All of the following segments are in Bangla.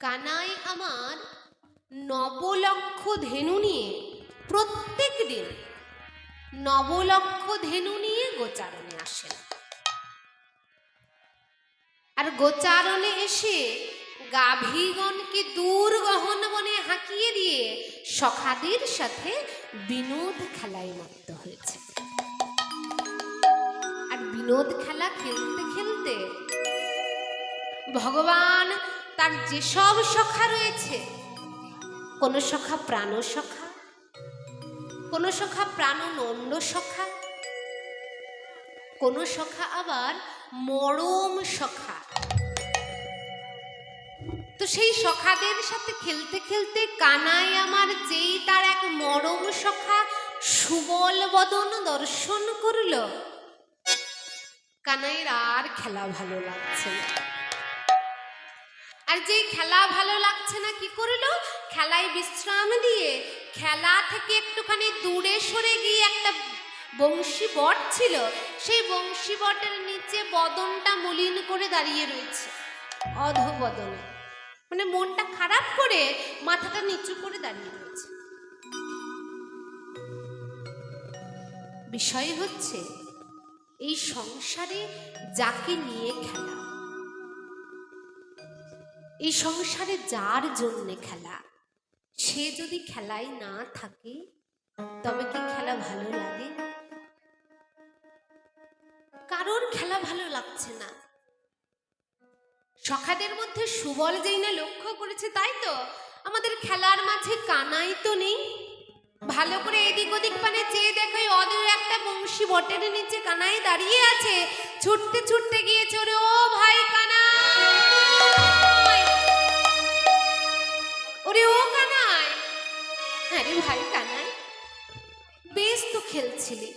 কানাই আমার নবলক্ষ ধেনু নিয়ে প্রত্যেক দিন নবলক্ষ ধেনু নিয়ে গোচারণে আসেন। আর গোচারণে এসে গাভীগণকে দূর গহন বনে হাঁকিয়ে দিয়ে সখাদের সাথে বিনোদ খেলায় মত্ত হয়েছে। আর বিনোদ খেলা খেলতে খেলতে ভগবান তার যেসব সখা রয়েছে, কোন সখা প্রাণ সখা, কোন সখা প্রাণনন্দ সখা, কোন সখা আবার মরম সখা, তো সেই সখাদের সাথে খেলতে খেলতে কানাই আমার যেই তার এক মরম সখা সুবল বদন দর্শন করল, কানাইয়ের আর খেলা ভালো লাগছে না। আর যেই খেলা ভালো লাগছে না কি করলো, খেলায় বিশ্রাম দিয়ে খেলা থেকে একটুখানি দূরে সরে গিয়ে একটা বংশী বট ছিল, সেই বংশী বটের নিচে বদনটা মলিন করে দাঁড়িয়ে রয়েছে, অধবদনে, মানে মনটা খারাপ করে মাথাটা নিচু করে দাঁড়িয়ে রয়েছে। বিষয় হচ্ছে এই সংসারে যাকে নিয়ে খেলা, এই সংসারে যার জন্যে খেলা, সে যদি খেলায় না থাকে তবে কি খেলা ভালো লাগে? কারোর খেলা ভালো লাগছে না। সখাদের মধ্যে সুবল যেই না লক্ষ্য করেছে, তাই তো আমাদের খেলার মাঝে কানাই তো নেই। ভালো করে এদিক ওদিক পানে চেয়ে দেখো, অদূর একটা বংশী বটের নিচে কানাই দাঁড়িয়ে আছে। ছুটতে ছুটতে গিয়েছে, ওরে ও ভাই কানাই, ওরে ও কানাই, আরে ভাই কানাই, বেশ তো খেলছিলি,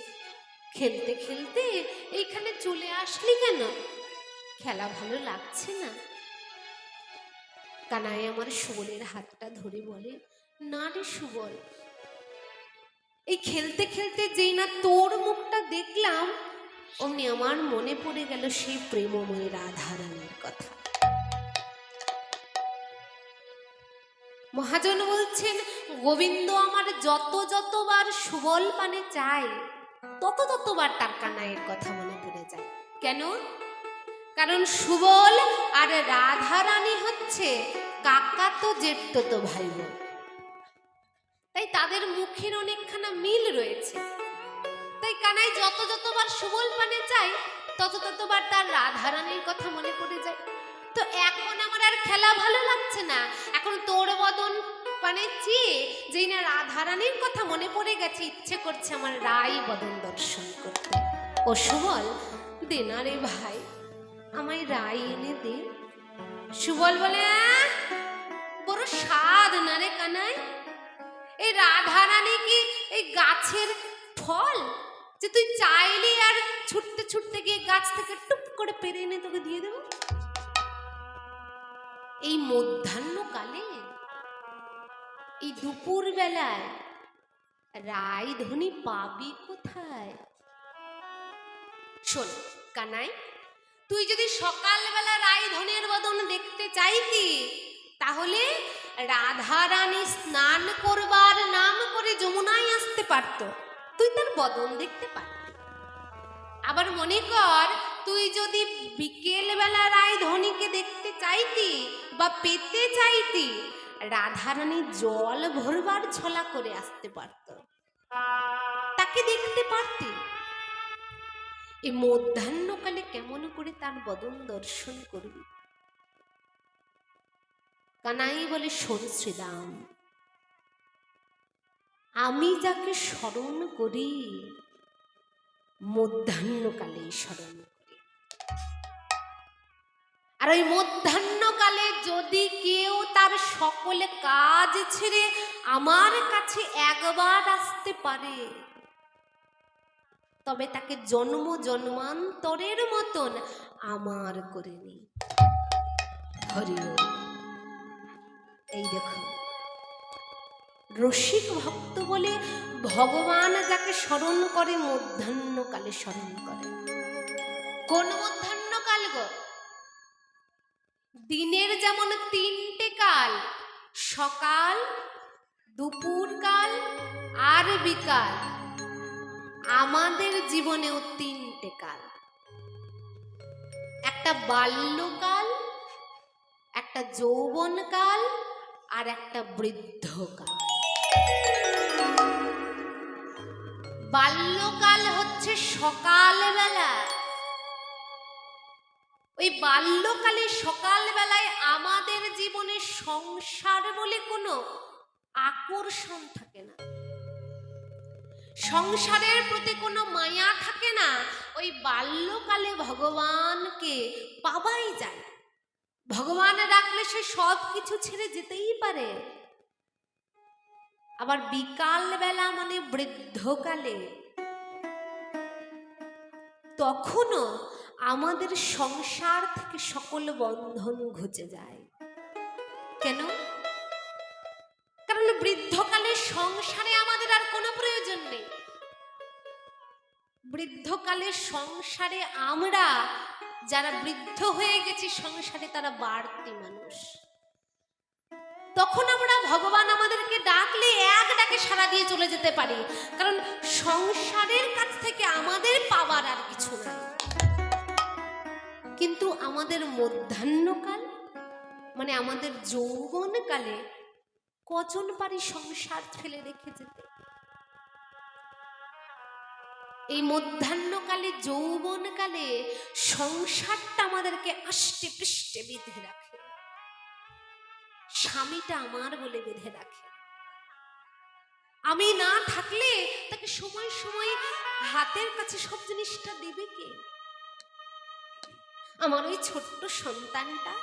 খেলতে খেলতে এইখানে চলে আসলি কেন? খেলা ভালো লাগছে না? কানাই আমার সুবলের হাতটা ধরে বলে, না রে সুবল, এই খেলতে খেলতে যেই না তোর মুখটা দেখলাম, অমনি আমার মনে পড়ে গেল সেই প্রেমময়ী রাধারানীর কথা। মহাজন বলছেন, গোবিন্দ আমার যতবার সুবল পানে চায়, ততবার তার কানাইয়ের কথা মনে পড়ে যায়। কেন? কারণ সুবল আর রাধারানী হচ্ছে কাকাতো জেঠতো ভাই বোন, তাই তাদের মুখের অনেকখানা মিল রয়েছে। তাই কানাই যতবার সুবল পানে চায়, ততবার তার রাধারানীর কথা মনে পড়ে যায়। তো এখন আমার আর খেলা ভালো লাগছে না, এখন তোর বদন পানে চেয়ে যেই না রাধারানীর কথা মনে পড়ে গেছে, ইচ্ছে করছে আমার রাই বদন দর্শন করতে। ও সুবল, দে না রে ভাই, আমায় রাই এনে দে। সুবল বলে, বড় স্বাদ না রে কানাই, এই রাধারানী কি এই গাছের ফল যে তুই চাইলি আর ছুটতে ছুটতে গিয়ে গাছ থেকে টুপ করে পেরে এনে তোকে দিয়ে দেব? এই মধ্যাহ্নকালে, এই দুপুর বেলায় রায়ধনী পাবি কোথায়? শোন কানাই, তুই যদি সকালবেলা রায়ধনের বদন দেখতে চাইতি, তাহলে রাধারানী স্নান করবার নাম করে যমুনায় আসতে পারত, তুই তার বদন দেখতে পারতি। আবার মনে কর, তুই যদি বিকেল বেলা রায়ধনীকে দেখতে চাইতি বা পেতে চাইতি, রাধারানী জল ভরবার ছলা করে আসতে পারত, তাকে দেখতে পারতি। এই মধ্যাহ্নকালে কেমন করে তার বদন দর্শন করবি? কানাই বলে, শোন শ্রীরাম, আমি যাকে স্মরণ করি মধ্যাহ্নকালে স্মরণ করি। আর ওই মধ্যাহ্নকালে যদি কেউ তার সকলে কাজ ছেড়ে আমার কাছে একবার আসতে পারে, তবে তাকে জন্ম জন্মান্তরের মতন আমার করে নি। হরি বল। এই দেখো, রসিক ভক্ত বলে ভগবান যাকে স্মরণ করে মধ্যাহ্নকালে স্মরণ করে। কোন মধ্যাহ্নকাল গো? দিনের যেমন 3টে কাল, সকাল, দুপুরকাল আর বিকাল, আমাদের জীবনেও তিনটে কাল। একটা বাল্যকাল, একটা যৌবনকাল আর একটা বৃদ্ধকাল। বাল্যকাল হচ্ছে সকালবেলা। ওই বাল্যকালে সকালবেলায় আমাদের জীবনে সংসার বলে কোনো আকর্ষণ থাকে না, সংসারের প্রতি কোনো মায়া থাকে না। ওই বাল্যকালে ভগবানকে পাওয়াই যায়, ভগবান ডাকলে সে সব কিছু ছেড়ে যেতেই পারে। আবার বিকাল বেলা মানে বৃদ্ধকালে, তখনও আমাদের সংসার থেকে সকল বন্ধন ঘুচে যায়। কেন? কারণ বৃদ্ধকালে সংসারে আমাদের আর কোনো প্রয়োজন নেই। বৃদ্ধকালে সংসারে আমরা যারা বৃদ্ধ হয়ে গেছি সংসারে, তারা বাড়তি মানুষ। তখন আমরা ভগবান আমাদেরকে ডাকলে এক ডাকে সাড়া দিয়ে চলে যেতে পারি, কারণ সংসারের কাছ থেকে আমাদের পাওয়ার আর কিছু নাই। কিন্তু আমাদের মধ্যাহ্নকাল মানে আমাদের যৌবনকালে কজন পারি সংসার ফেলে রেখে যেতে? এই মধ্যাহ্নকালে, যৌবনকালে সংসারটা আমাদেরকে আষ্টে পৃষ্ঠে বেঁধে রাখে, স্বামীটা আমার বলে বেঁধে রাখে। আমি না থাকলে তাকে সময় সময় হাতের কাছে সব জিনিসটা দেবে কে? আমার ওই ছোট্ট সন্তানটা।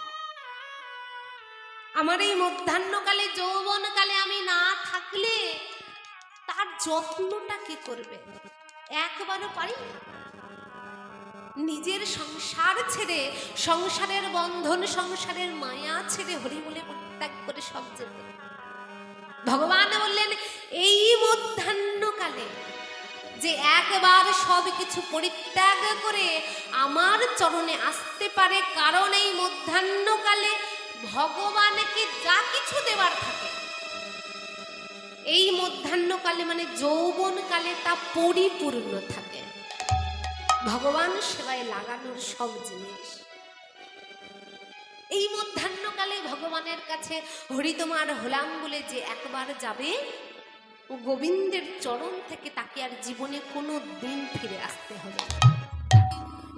আমার এই মধ্যাহ্নকালে, যৌবনকালে আমি না থাকলে তার যত্নটা কে করবে? একবারও পারি না। নিজের সংসার ছেড়ে, সংসারের বন্ধন, সংসারের মায়া ছেড়ে হরি বলে পরিত্যাগ করে সব যেতে। ভগবান বললেন এই মধ্যাহ্নকালে যে একবার সব কিছু পরিত্যাগ করে আমার চরণে আসতে পারে, কারণ এই মধ্যাহ্নকালে ভগবানকে যা কিছু দেওয়ার থাকে, এই মধ্যাহ্নকালে মানে যৌবনকালে তা পরিপূর্ণ থাকে। ভগবান সেবায় লাগানোর সব জিনিস এই মধ্যাহ্নকালে ভগবানের কাছে হরি তোমার হলাম বলে যে একবার যাবে, ও গোবিন্দের চরণ থেকে তাকে আর জীবনে কোনো দিন ফিরে আসতে হবে।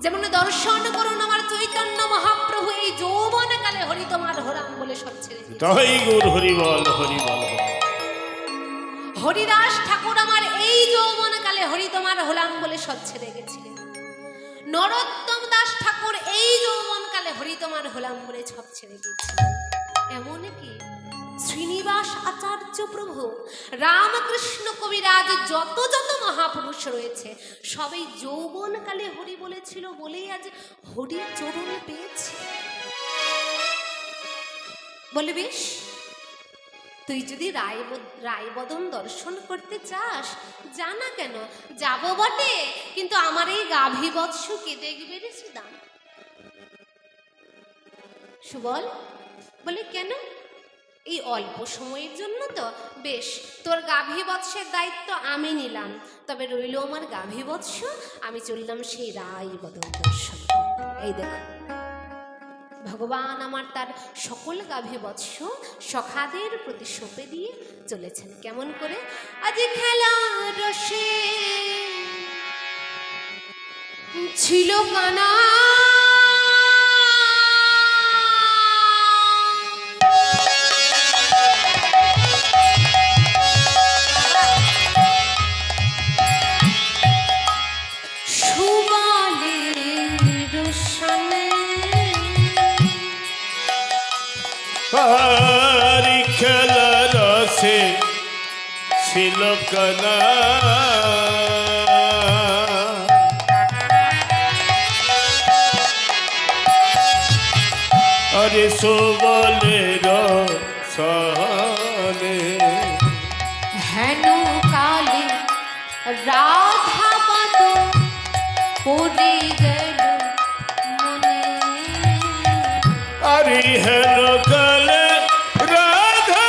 যেমন দর্শন করুন আমার চৈতন্য মহাপ্রভু এই যৌবনকালে হরি তোমার হলাম বলে সব ছেড়ে দিয়েছে। জয় গুরু হরি বল, হরি বল। হরিদাস ঠাকুর আমার এই যৌবনকালে হরি তোমার হলাম বলে সব ছেড়ে গেছিলেন। নরোত্তম দাস ঠাকুর এই যৌবনকালে হরি তোমার হলাম বলে সব ছেড়ে গিয়েছিলেন। এমনকি শ্রীনিবাস আচার্য প্রভু, রামকৃষ্ণ কবিরাজ, যত যত মহাপুরুষ রয়েছে সবাই যৌবনকালে হরি বলেছিল বলেই আজ হরির চরণ পেয়েছে। বলে বেশ, তুই যদি রায়বদন দর্শন করতে চাস জানা, কেন যাব বটে, কিন্তু আমার এই গাভী বৎস কে দেখবে রে সুদাম? সুবল বলে কেন? এই অল্প সময়ের জন্য তো, বেশ তোর গাভী বৎসের দায়িত্ব আমি নিলাম, তবে রইল আমার গাভী বৎস, আমি চললাম সেই রায়বদন দর্শন। এই দেখ ভগবান আমার তার সকল গাভী বৎস সখাদের প্রতি সঁপে দিয়ে চলেছেন। কেমন করে? আজ খেলা রসে ছিল কানা, পারি খেলা রসে ছিল কানা, আরে সুবলের সনে হেন কালে রাধা পদ পড়ে গেল মনে। আরে হেন কালে রাধা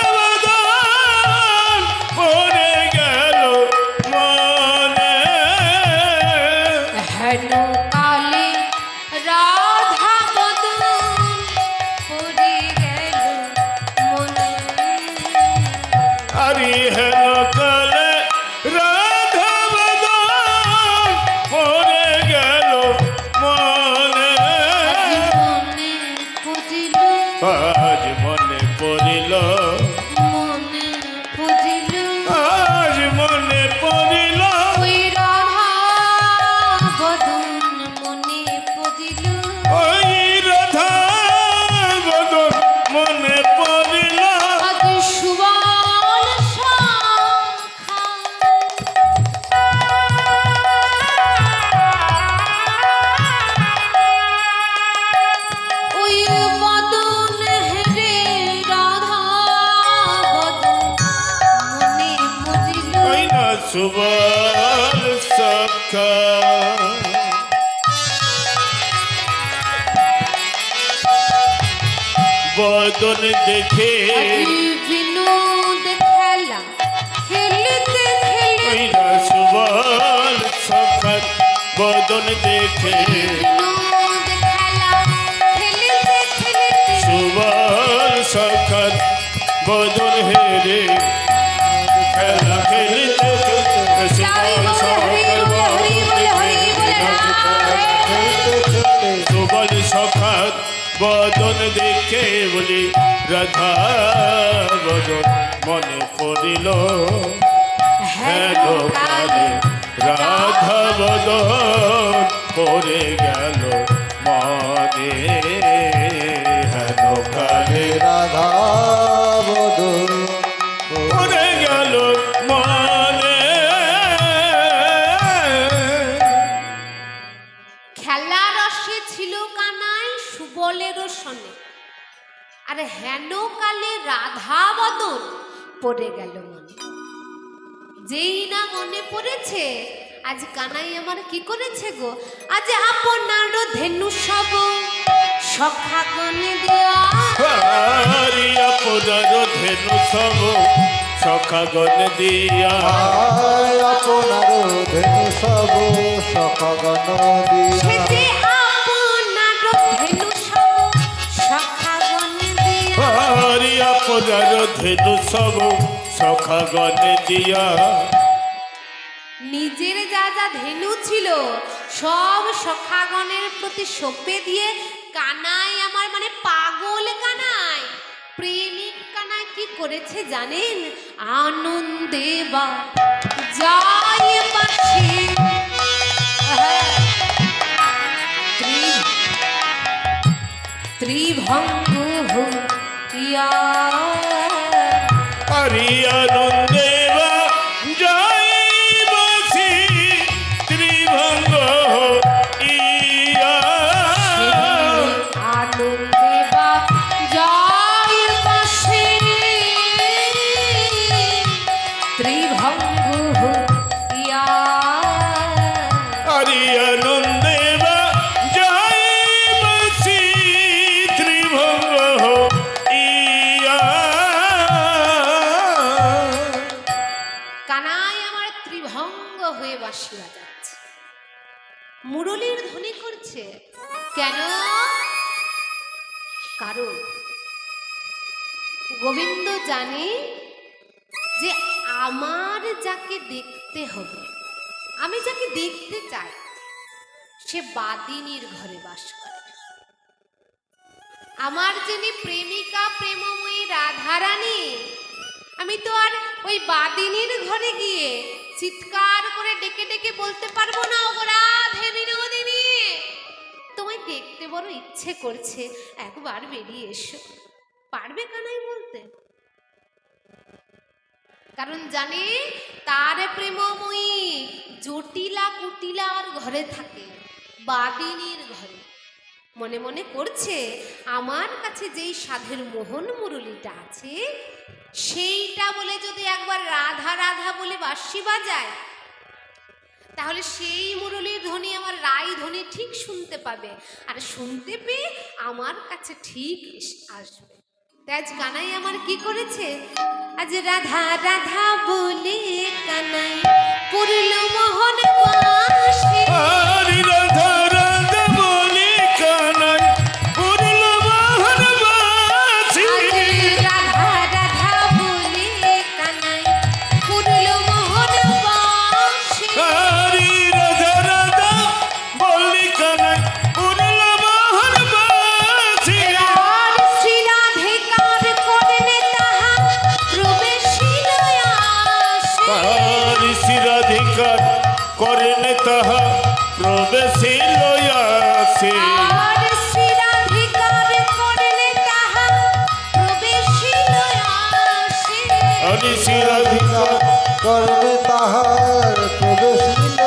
হরি হেন কালে রাধা বদন পড়ে গেল মনে। আজ মনে পড়িল আজ মনে পড়িল, মনে পড়িল আজ মনে পড়িল ওই রাধা বদন মনে পড়িল। ওই রাধা বদন মনে পড়িল। আজ সুবল শাখা ওই বদন হেরে রাধা বদন মনে পড়িল। ওই না সুবল সখা বদন দেখে আজ বিনোদ খেলা খেলতে ওই খেলতে না সুবল সখা বদন দেখে বিনোদ খেলা খেলতে খেলতে সুবল সখা বদন হেরে খেলা খেলতে খেলতে চারি সুবল বলে হরি বলে হরি বলে হরি বলে রাধে। সুবল সখা বদন দেখে বলি রাধা বদন মনে পড়িল। হেন কালে রাধা বদন পড়ে গেল মনে। হেন কালে রাধা বদন পড়ে গেল মনে। খেলা রসে ছিল কানাই সুবলেরও সনে, আর হেন কালে রাধা বদন পড়ে গেল মনে। যেই না মনে পড়েছে, আজ কানাই আমার কি করেছে গো, আজ আপনার ধেনু সব সখাগণে দেওয়া। হরি আপনার ধেনু সব সখাগণ দিয়া। আপনার ধেনু সব সখগণ সে দিয়া যে আপনার ধেনু সব সখাগণে দেওয়া। হরি আপনার ধেনু সব সখাগণ দিয়া। নিজের যা যা ধেনু ছিল সব সখাগণের প্রতি সঁপে দিয়ে কানাই আমার মানে পাগল কানাই, প্রেমিক কানাই কি করেছে জানেন, আনন্দে বা যায় পাশে ত্রিভঙ্গ হইয়া। হরি আনন্দে বা যাই বসি ত্রিভঙ্গ ইয়া। আনন্দে বা যায় পাশে ত্রিভঙ্গ হইয়া। হরি আনন্দে বা যাই বসি ত্রিভঙ্গ ইয়া। কানাই আমার ত্রিভঙ্গ হয়ে বাঁশি বাজাচ্ছে, মুরলীর ধ্বনি করছে। কেন? কারণ গোবিন্দ জানে যে আমার যাকে দেখতে হবে, আমি যাকে দেখতে চাই, সে বাদিনীর ঘরে বাস করে। আমার যিনি প্রেমিকা প্রেমময়ী রাধারানী, আমি তো আর ওই বাদিনীর ঘরে গিয়ে চিৎকার করে ডেকে ডেকে বলতে পারবো না, ওগো রাধে বিনোদিনী তোমায় দেখতে বড় ইচ্ছে করছে, একবার বেরিয়ে এসো। পারবে কানাই বলতে? কারণ জানে তার প্রেমময়ী জটিলা কুটিলার ঘরে থাকে, বাদিনীর ঘরে। মনে মনে করছে আমার কাছে যেই সাধের মোহন মুরলীটা আছে, সেইটা বলে যদি একবার রাধা রাধা বলে বাঁশি বাজায়, তাহলে সেই মুরলীর ধ্বনি আমার রাই ধ্বনি ঠিক শুনতে পাবে, আর শুনতে পেয়ে আমার কাছে ঠিক আসবে। তাই আজ কানাই আমার কি করেছে, আজ রাধা রাধা বলে কানাই পড়ল মোহন বাঁশি। হরি রাধা রাধা বলি কানাই পুরল মোহন বাসি। আজ রাধা রাধা বলে কানাই তাহা প্রবেশিল আসে। আর শ্রী রাধিকার করলে তাহা প্রবেশিল আসে। আর শ্রী রাধিকা কর্মে তাহার প্রবেশিল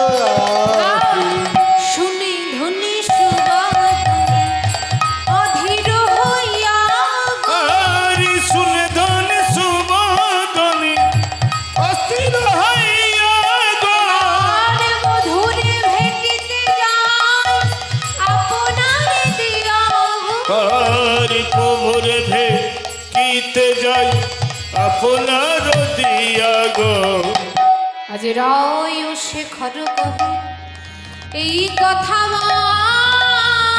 আসে। শুনে ধনে সুবাদনে অধীর হইয়া গো। আর শুনে ধন সুবোধনে অস্থির হইয়া গো। আর মধুরে ভেটিতে যায় আপনার দিয়া গো। আর প্রভুর ভেটিতে যাই আপনার দিয়া গো। আজ রায় ও শেখর কহে এই কথা মাটি,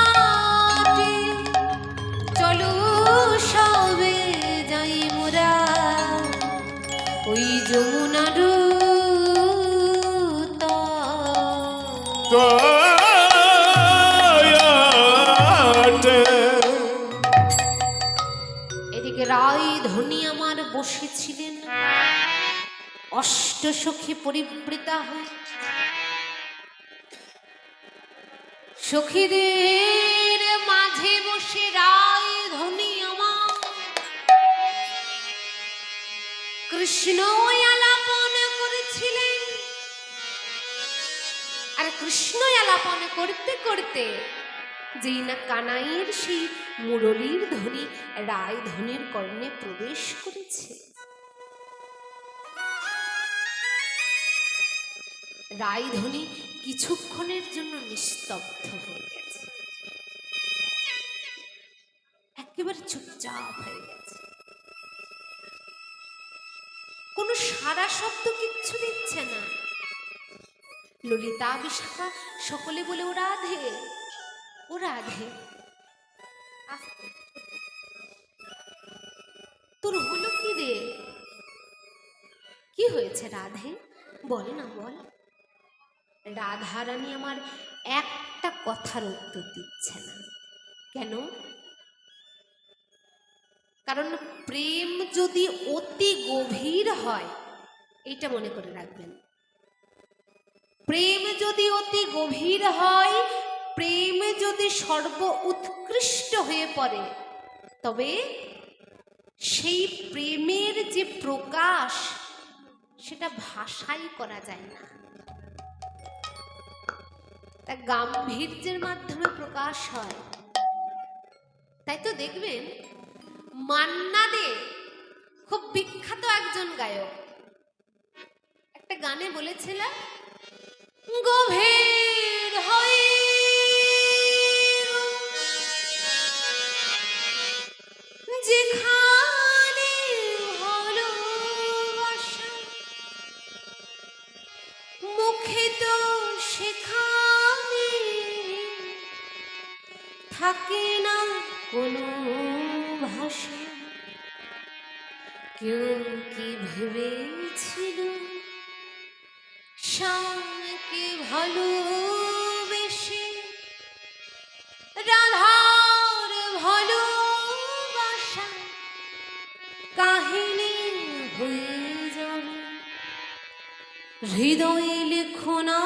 চলো সবে যাই মোরা ওই যমুনার দয়াতে এদিকে রায় ধনী আমার বসেছিলেন অষ্টসখী পরিবৃতা হয়ে। সখীদের মাঝে বসে রায় ধনী আমার কৃষ্ণ আলাপন করেছিলেন। আর কৃষ্ণ আলাপন করতে করতে যেই না কানাইয়ের সেই মুরলীর ধ্বনি রায় ধনির কর্ণে প্রবেশ করেছে, রায়ধনী কিছুক্ষণের জন্য নিস্তব্ধ হয়ে গেছে, একেবারে চুপচাপ হয়ে গেছে। কোনো সারা শব্দ কিচ্ছু দিচ্ছে না। ললিতা বিশাখা সকলে বলে ও রাধে, ও রাধে, আস্তে, তোর হলো কি রে? কি হয়েছে রাধে, বল না বল। রাধারানী আমার একটা কথার উত্তর দিচ্ছে না। কেন? কারণ প্রেম যদি অতি গভীর হয়, এইটা মনে করে রাখবেন, প্রেম যদি অতি গভীর হয়, প্রেম যদি সর্ব উৎকৃষ্ট হয়ে পড়ে, তবে সেই প্রেমের যে প্রকাশ সেটা ভাষাই করা যায় না, তা গাম্ভীর্যের মাধ্যমে প্রকাশ হয়। তাই তো দেখবেন মান্না দে খুব বিখ্যাত একজন গায়ক, একটা গানে বলেছিল গভীর হয়ে যেখানে ভালোবাসা, মুখে তো সেখানে থাকে না কোনো ভাষা। কেউ কি ভেবেছিল শ্যামকে ভালোবেসে রাধার ভালোবাসা কাহিনী হয়ে যাবে, হৃদয়ে লেখো না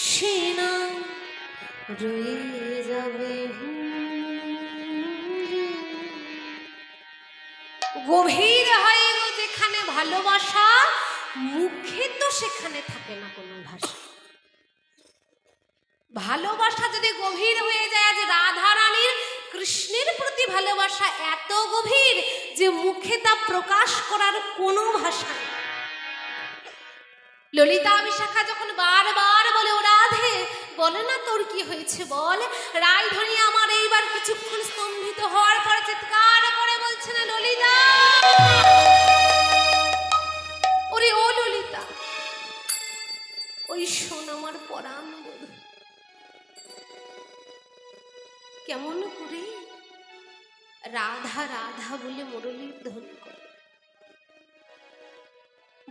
সে না রয়ে যাবে। গভীর হয়ে যেখানে ভালোবাসা, মুখে তো সেখানে থাকে না কোনো ভাষা। ভালোবাসা যদি গভীর হয়ে যায়, আজ রাধা রানীর কৃষ্ণের প্রতি ভালোবাসা এত গভীর যে মুখে তা প্রকাশ করার কোনো ভাষা নেই। ললিতা বিশাখা যখন বারবার বলে ও রাধে, বলে না তোর কি হয়েছে বল, রায়ধনী আমার এইবার কিছুক্ষণ স্তম্ভিত হওয়ার পর চিৎকার করে বলছে না ললিতা, ওরে ও ললিতা, ওই শোন আমার পরাণ বধূ কেমন করে রাধা রাধা বলে মুরলীর ধ্বনি করে,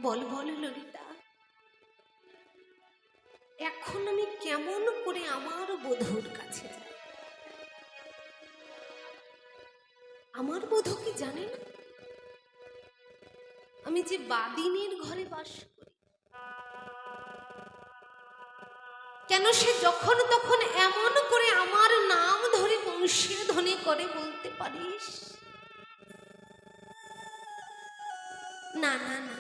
বল বল ললিতা, এখন আমি কেমন করে আমার বধূর কাছে যাই? আমার বধূ কি জানে না আমি যে বাদিনীর ঘরে বাস করি? কেন সে যখন তখন এমন করে আমার নাম ধরে বংশীর ধ্বনি করে বলতে পারিস? না না না,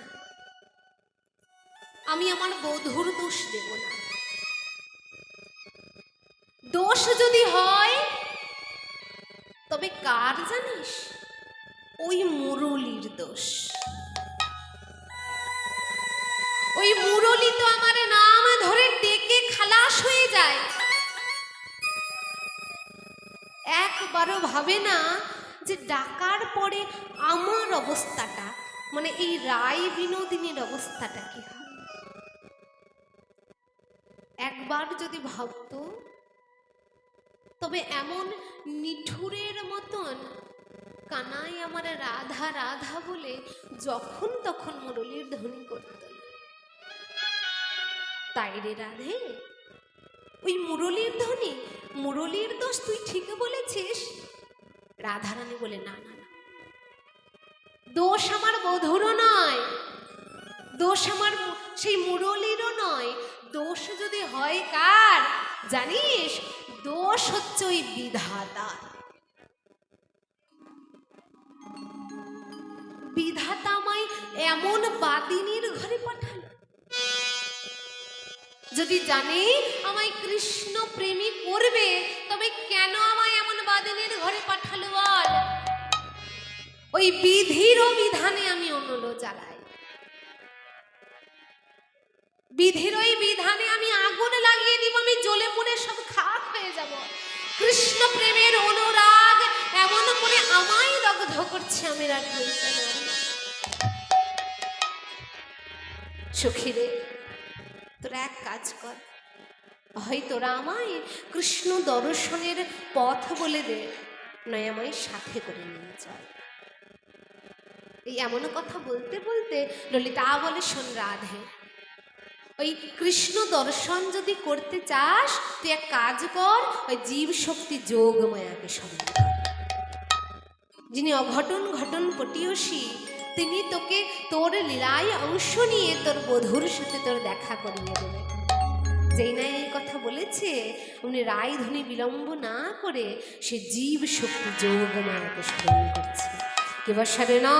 আমি আমার বধূর দোষ দেব না। দোষ যদি হয় তবে কার জানিস? ওই মুরলীর দোষ। ওই মুরলী তো আমার নাম ধরে ডেকে খালাস হয়ে যায়, একবারও ভাবে না যে ডাকার পরে আমার অবস্থাটা, মানে এই রায় বিনোদিনীর অবস্থাটা কি হয়। একবার যদি ভাবতো তবে এমন নিঠুরের মতন কানাই আমার রাধা রাধা বলে যখন তখন মুরলীর ধ্বনি করত না। তাই রে রাধে, ওই মুরলীর ধ্বনি, মুরলীর দোষ, তুই ঠিক বলেছিস। রাধারানী বলে না না না, দোষ আমার বধূরও নয়, দোষ আমার সেই মুরলীরও নয়। দোষ যদি হয় কার জানিস? দোষ হচ্ছে ওই বিধাতা। বিধাতা আমায় এমন বাদিনীর ঘরে পাঠালো। যদি জানে আমায় কৃষ্ণ প্রেমী করবে তবে কেন আমায় এমন বাদিনীর ঘরে পাঠালো বল? ওই বিধির ও বিধানে আমি অনল জ্বালাই, বিধির ওই বিধানে আমি আগুন লাগিয়ে দিব, আমি জ্বলে পুড়ে সব খাক হয়ে যাব। কৃষ্ণ প্রেমের অনুরাগ এমন করে আমায় দগ্ধ করছে, আমি রাগ বলতে না। সখী রে, তোরা এক কাজ কর, হয় তোরা আমায় কৃষ্ণ দর্শনের পথ বলে দে, নয় আমায় সাথে করে নিয়ে যায়। এই এমন কথা বলতে বলতে ললিতা বলে, শোন রাধে, ওই কৃষ্ণ দর্শন যদি করতে চাস তুই এক কাজ কর, ওই জীব শক্তি যোগমায়াকে স্মরণ কর। যিনি অঘটন ঘটন পটিয়সী, তিনি তোকে তোর লীলায় অংশ নিয়ে তোর বধূর সাথে তোর দেখা করিয়ে দেবে। যেই না এই কথা বলেছে, উনি রায়ধ্বনি বিলম্ব না করে সে জীব শক্তি যোগমায়াকে স্মরণ করছে। কেবল সারে না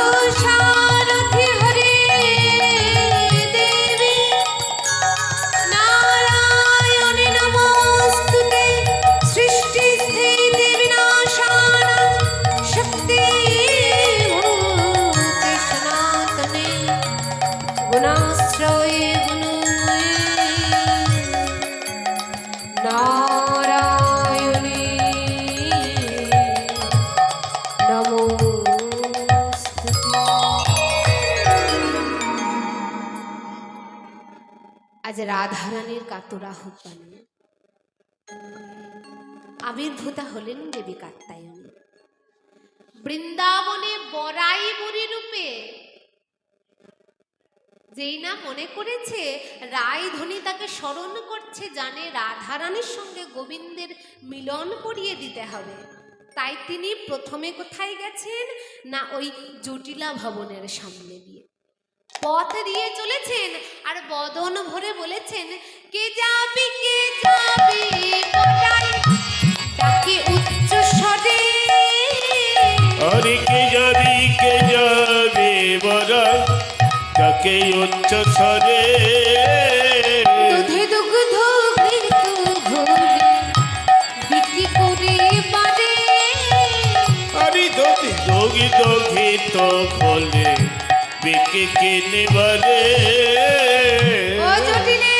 সর্বসারথি হরে দেবী নারায়ণে নমস্তুতে সৃষ্টি স্থিতি বিনাশানাং শক্তি ভূতে সনাতনে গুণাশ্রয়ে গুণময়ে নারায়ণে নমো। আজ রাধারানীর কাতর আহ্বানে আবির্ভূতা হলেন দেবী কাত্যায়নী। বৃন্দাবনে বরাই বুড়ি রূপে যেই না মনে করেছে রায়ধ্বনি তাকে স্মরণ করছে, জানে রাধারানীর সঙ্গে গোবিন্দের মিলন করিয়ে দিতে হবে, তাই তিনি প্রথমে কোথায় গেছেন না ওই জটিলা ভবনের সামনে দিয়ে পথ দিয়ে চলেছেন, আর বদন ভরে বলেছেন, কে যাবি বরাই, ডাকে উচ্চ স্বরে। আরে কে যাবি বরাই, তাকে উচ্চ স্বরে। দুধে দুগ্ধ ঘোরে বিক্রি করে বারে। আরে দোগিত খোলে বিকে কিনে বারে। ও জটিলে,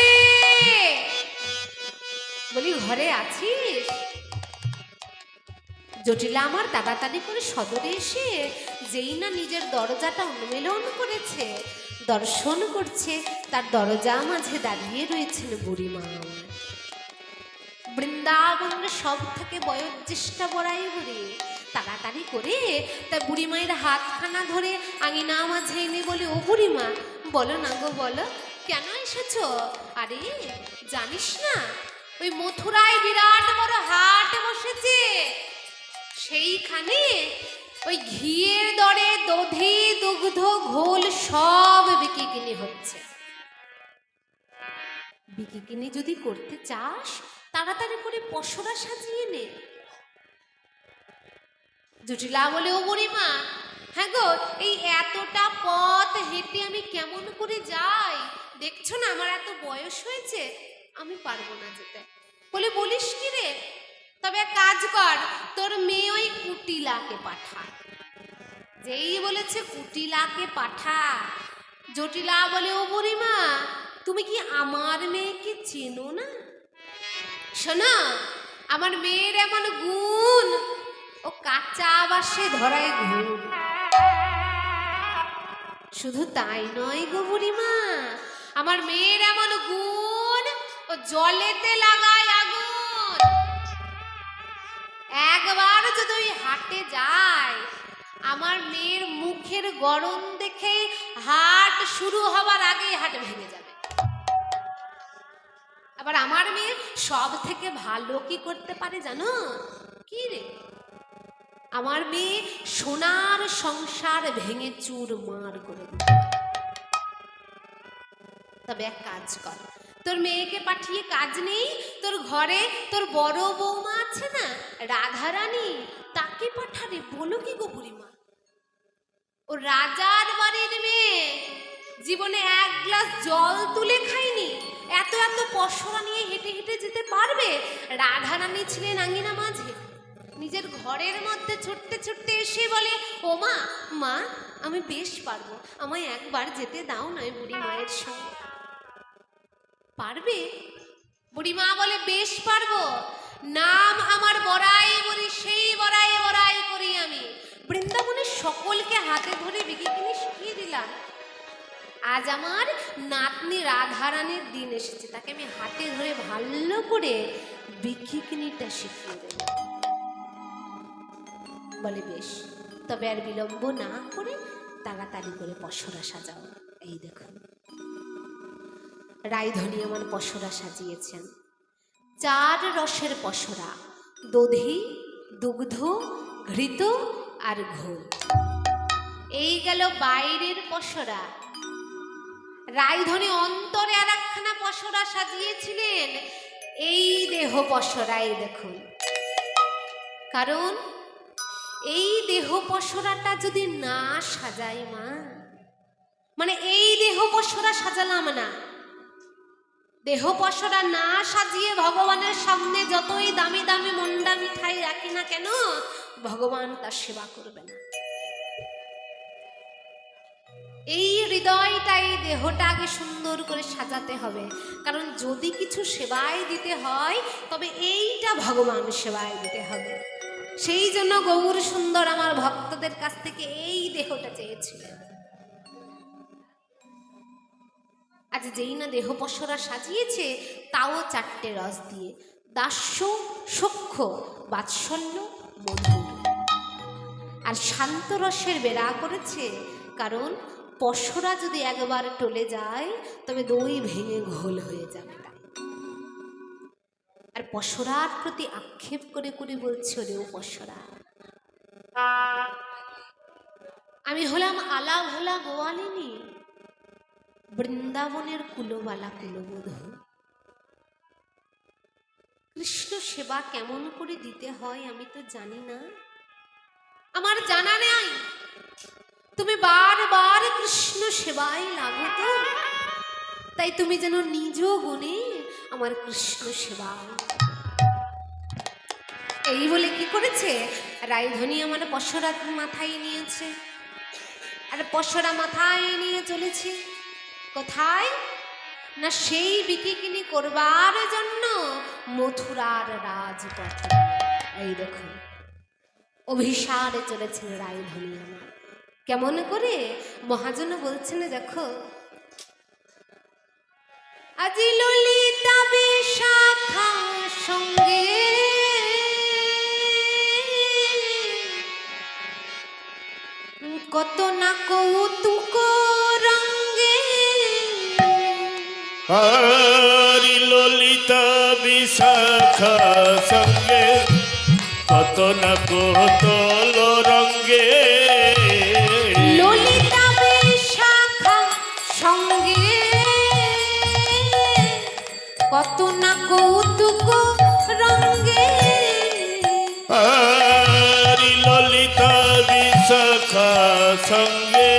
বলি ঘরে আছিস? জটিলা আমার তাড়াতাড়ি করে সদরে এসে যেই না নিজের দরজাটা উন্মেলন করেছে, দর্শন করছে, তার দরজা মাঝে দাঁড়িয়ে রয়েছেন বুড়িমা। বৃন্দাবনের সব থেকে বয়োজ্যেষ্ঠা বড়াই বুড়ি, তাড়াতাড়ি করে তাই বুড়িমায়ের হাতখানা ধরে আঙিনা মাঝে এনে বলে, ও বুড়িমা, বলো না গো, বলো কেন এসেছো? আরে জানিস না, ওই মথুরায় বিরাট বড় হাট বসেছে, সেইখানে ওই ঘিয়ের দরে দধি দুগ্ধ ঘোল সব বিক্রি হচ্ছে। বিক্রি যদি করতে চাস তাড়াতাড়ি করে পসরা সাজিয়ে নে। জটিলা বলে, ও বুড়িমা, হ্যাঁ গো, এই এতটা পথ হেঁটে আমি কেমন করে যাই? দেখছো না আমার এত বয়স হয়েছে, আমি পারবো না যেতে। বলে, বলিস কি রে? তবে এক কাজ কর, তোর মেয়ে ওই কুটিলাকে পাঠা। যেই বলেছে কুটিলাকে পাঠা, জটিলা বলে, ও বুড়িমা, তুমি কি আমার মেয়েকে চেনো না? শোনো, আমার মেয়ের এমন গুণ, ও কাঁচা বাসে ধরায় ঘুম। শুধু তাই নয় গো বুড়িমা, আমার মেয়ের এমন গুণ, ও জলেতে লাগায় আগুন। একবার যদি ওই হাটে যায়, আমার মেয়ের মুখের গরম দেখে হাট শুরু হবার আগে হাট ভেঙে যাবে। আবার আমার মেয়ে সব থেকে ভালো কি করতে পারে জানো? কি রে? আমার মেয়ে সোনার সংসার ভেঙে চুরমার করে দিতে পারে। তবে এক কাজ কর, তোর মেয়েকে পাঠিয়ে কাজ নেই, তোর ঘরে তোর বড় বৌমা আছে না, রাধারানী, তাকে পাঠারে। বলো কি গো বুড়িমা? ও রাজার বাড়ির মেয়ে, জীবনে এক গ্লাস জল তুলে খায়নি, এত এত পসরা নিয়ে হেঁটে হেঁটে যেতে পারবে? রাধারানী ছিলেন আঙিনা মাঝে, নিজের ঘরের মধ্যে ছুটতে ছুটতে এসে বলে, ও মা, মা, আমি বেশ পারবো, আমায় একবার যেতে দাও নয় বুড়ি মায়ের সঙ্গে। পারবে? বুড়িমা বলে, বেশ পারবো, নাম আমার বড়াই বলি, সেই বড়াই বড়াই করি আমি। বৃন্দাবনের সকলকে হাতে ধরে বিকিনি শিখিয়ে দিলাম। আজ আমার নাতনি রাধারানীর দিন এসেছে, তাকে আমি হাতে ধরে ভালো করে বিকিনিটা শিখিয়ে দেব। বলে, বেশ, তবে আর বিলম্ব না করে তাড়াতাড়ি করে পসরা সাজাও। এই দেখুন, রায়ধনী আমার পসরা সাজিয়েছেন, 4 রসের পসরা, দধি, দুগ্ধ, ঘৃত আর ঘোল। এই গেল বাইরের পসরা। রায়ধনী অন্তরে আর একখানা পসরা সাজিয়েছিলেন, এই দেহ পসরা। এই দেখুন, কারণ এই দেহ পসরাটা যদি না সাজাই মা, মানে এই দেহ পসরা সাজালাম না, দেহ পসরা না সাজিয়ে ভগবানের সামনে যতই দামি দামি মন্ডা মিঠাই রাখি না কেন, ভগবান তার সেবা করবে না। এই হৃদয়টা, এই দেহটা আগে সুন্দর করে সাজাতে হবে, কারণ যদি কিছু সেবায় দিতে হয় তবে এইটা ভগবান সেবায় দিতে হবে। সেই জন্য গৌর সুন্দর আমার ভক্তদের কাছ থেকে এই দেহটা চেয়েছিলেন। আজ যেই না দেহ পসরা সাজিয়েছে, তাও 4টে রস দিয়ে, দাস্য, সখ্য, বাৎসল্য, মধুর আর শান্ত রসের বেড়া করেছে। কারণ পসরা যদি একবার টলে যায় তবে দই ভেঙে ঘোল হয়ে যাবে। তাই আর পসরার প্রতি আক্ষেপ করে করে বলছে, ওরে ও পসরা, আমি হলাম আলা ভোলা গোয়ালিনী, বৃন্দাবনের কুলবালা কুলবধূ। কৃষ্ণ সেবা কেমন করে দিতে হয় আমি তো জানি না, আমার জানা নেই। তুমি বারবার কৃষ্ণ সেবায় লাগো তো, তাই তুমি যেন নিজ গুণে আমার কৃষ্ণ সেবায়। এই বলে কি করেছে, রায়ধনী আমার পসরা মাথায় নিয়েছে, আর পসরা মাথায় নিয়ে চলেছে কোথায় না, সেই বিকিনি করবার জন্য মথুরার রাজপথে। এই দেখুন, অভিসারে চলেছেন রায়ধনী আমার। কেমন করে মহাজন বলছেন, দেখো, আজি ললিতা বিশাখা সঙ্গে কত না কৌতুক রঙ্গে হরি ললিতা বিশাখা সঙ্গে কত না কোতল রঙ্গে ললিতা বিশাখা সঙ্গে কত না কৌতুক রঙ্গে হরি ললিতা বিশাখা সঙ্গে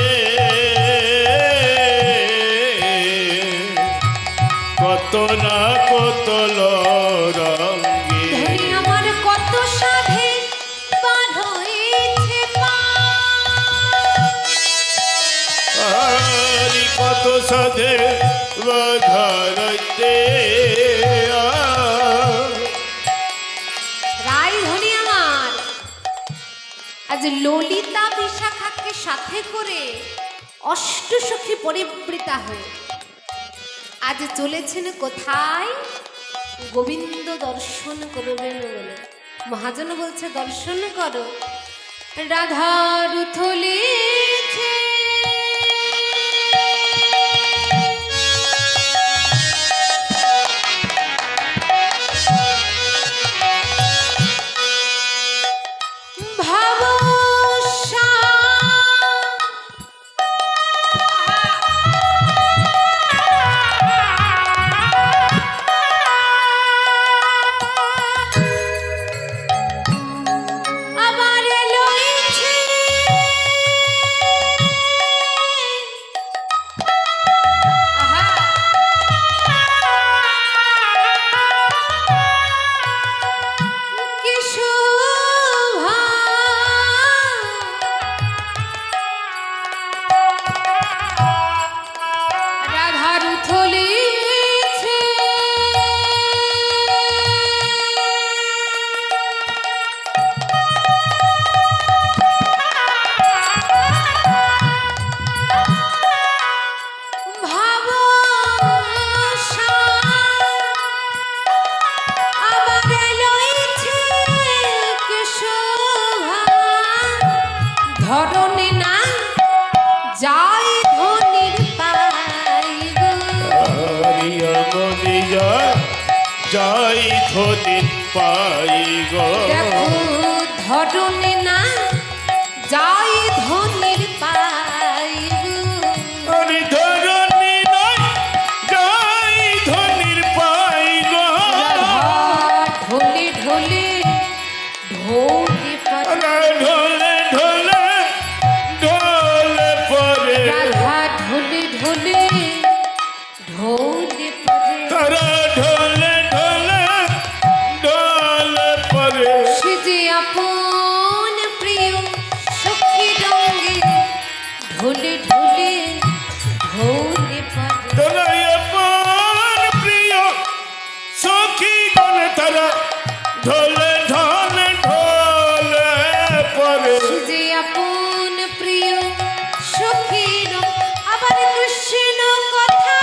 কত না কোতল রঙ্গে ধনী আমার কত সাধে পার হয়েছে হরি কত সাধে বাধারতে রায় ধনী আমার আজ ললিতা বিশাখাকে সাথে করে অষ্টসখী পরিবৃতা হয়ে আজ চলেছেন কোথায়? গোবিন্দ দর্শন করবেন বলে মহাজন বলছে দর্শন করো। রাধার থলেছে ধরনে না যাই ধনির পাই গো হরি অমনি জয় জয় ধনি পাই গো দেখো ধরনে না যাই ধনির পাই গো হরি ধরনি নয় জয় ধনির পাই গো ঢোলে ঢোলে ঢোলে পরে ঢোলে ঢোলে ঢোলে পরে রাধা ঢোলে ঢোলে ঢোলে পরে তারা ঢোলে ঢোলে ঢোলে পরে সে যে আপন প্রিয় সখী রঙ্গে ঢোলে ঢোলে ঢোলে পরে তোলাই আপন প্রিয় সখী গণ তারা ঢোলে ঢোলে ঢোলে পরে সে যে আপন প্রিয় সখীর আবার কৃষ্ণ কথা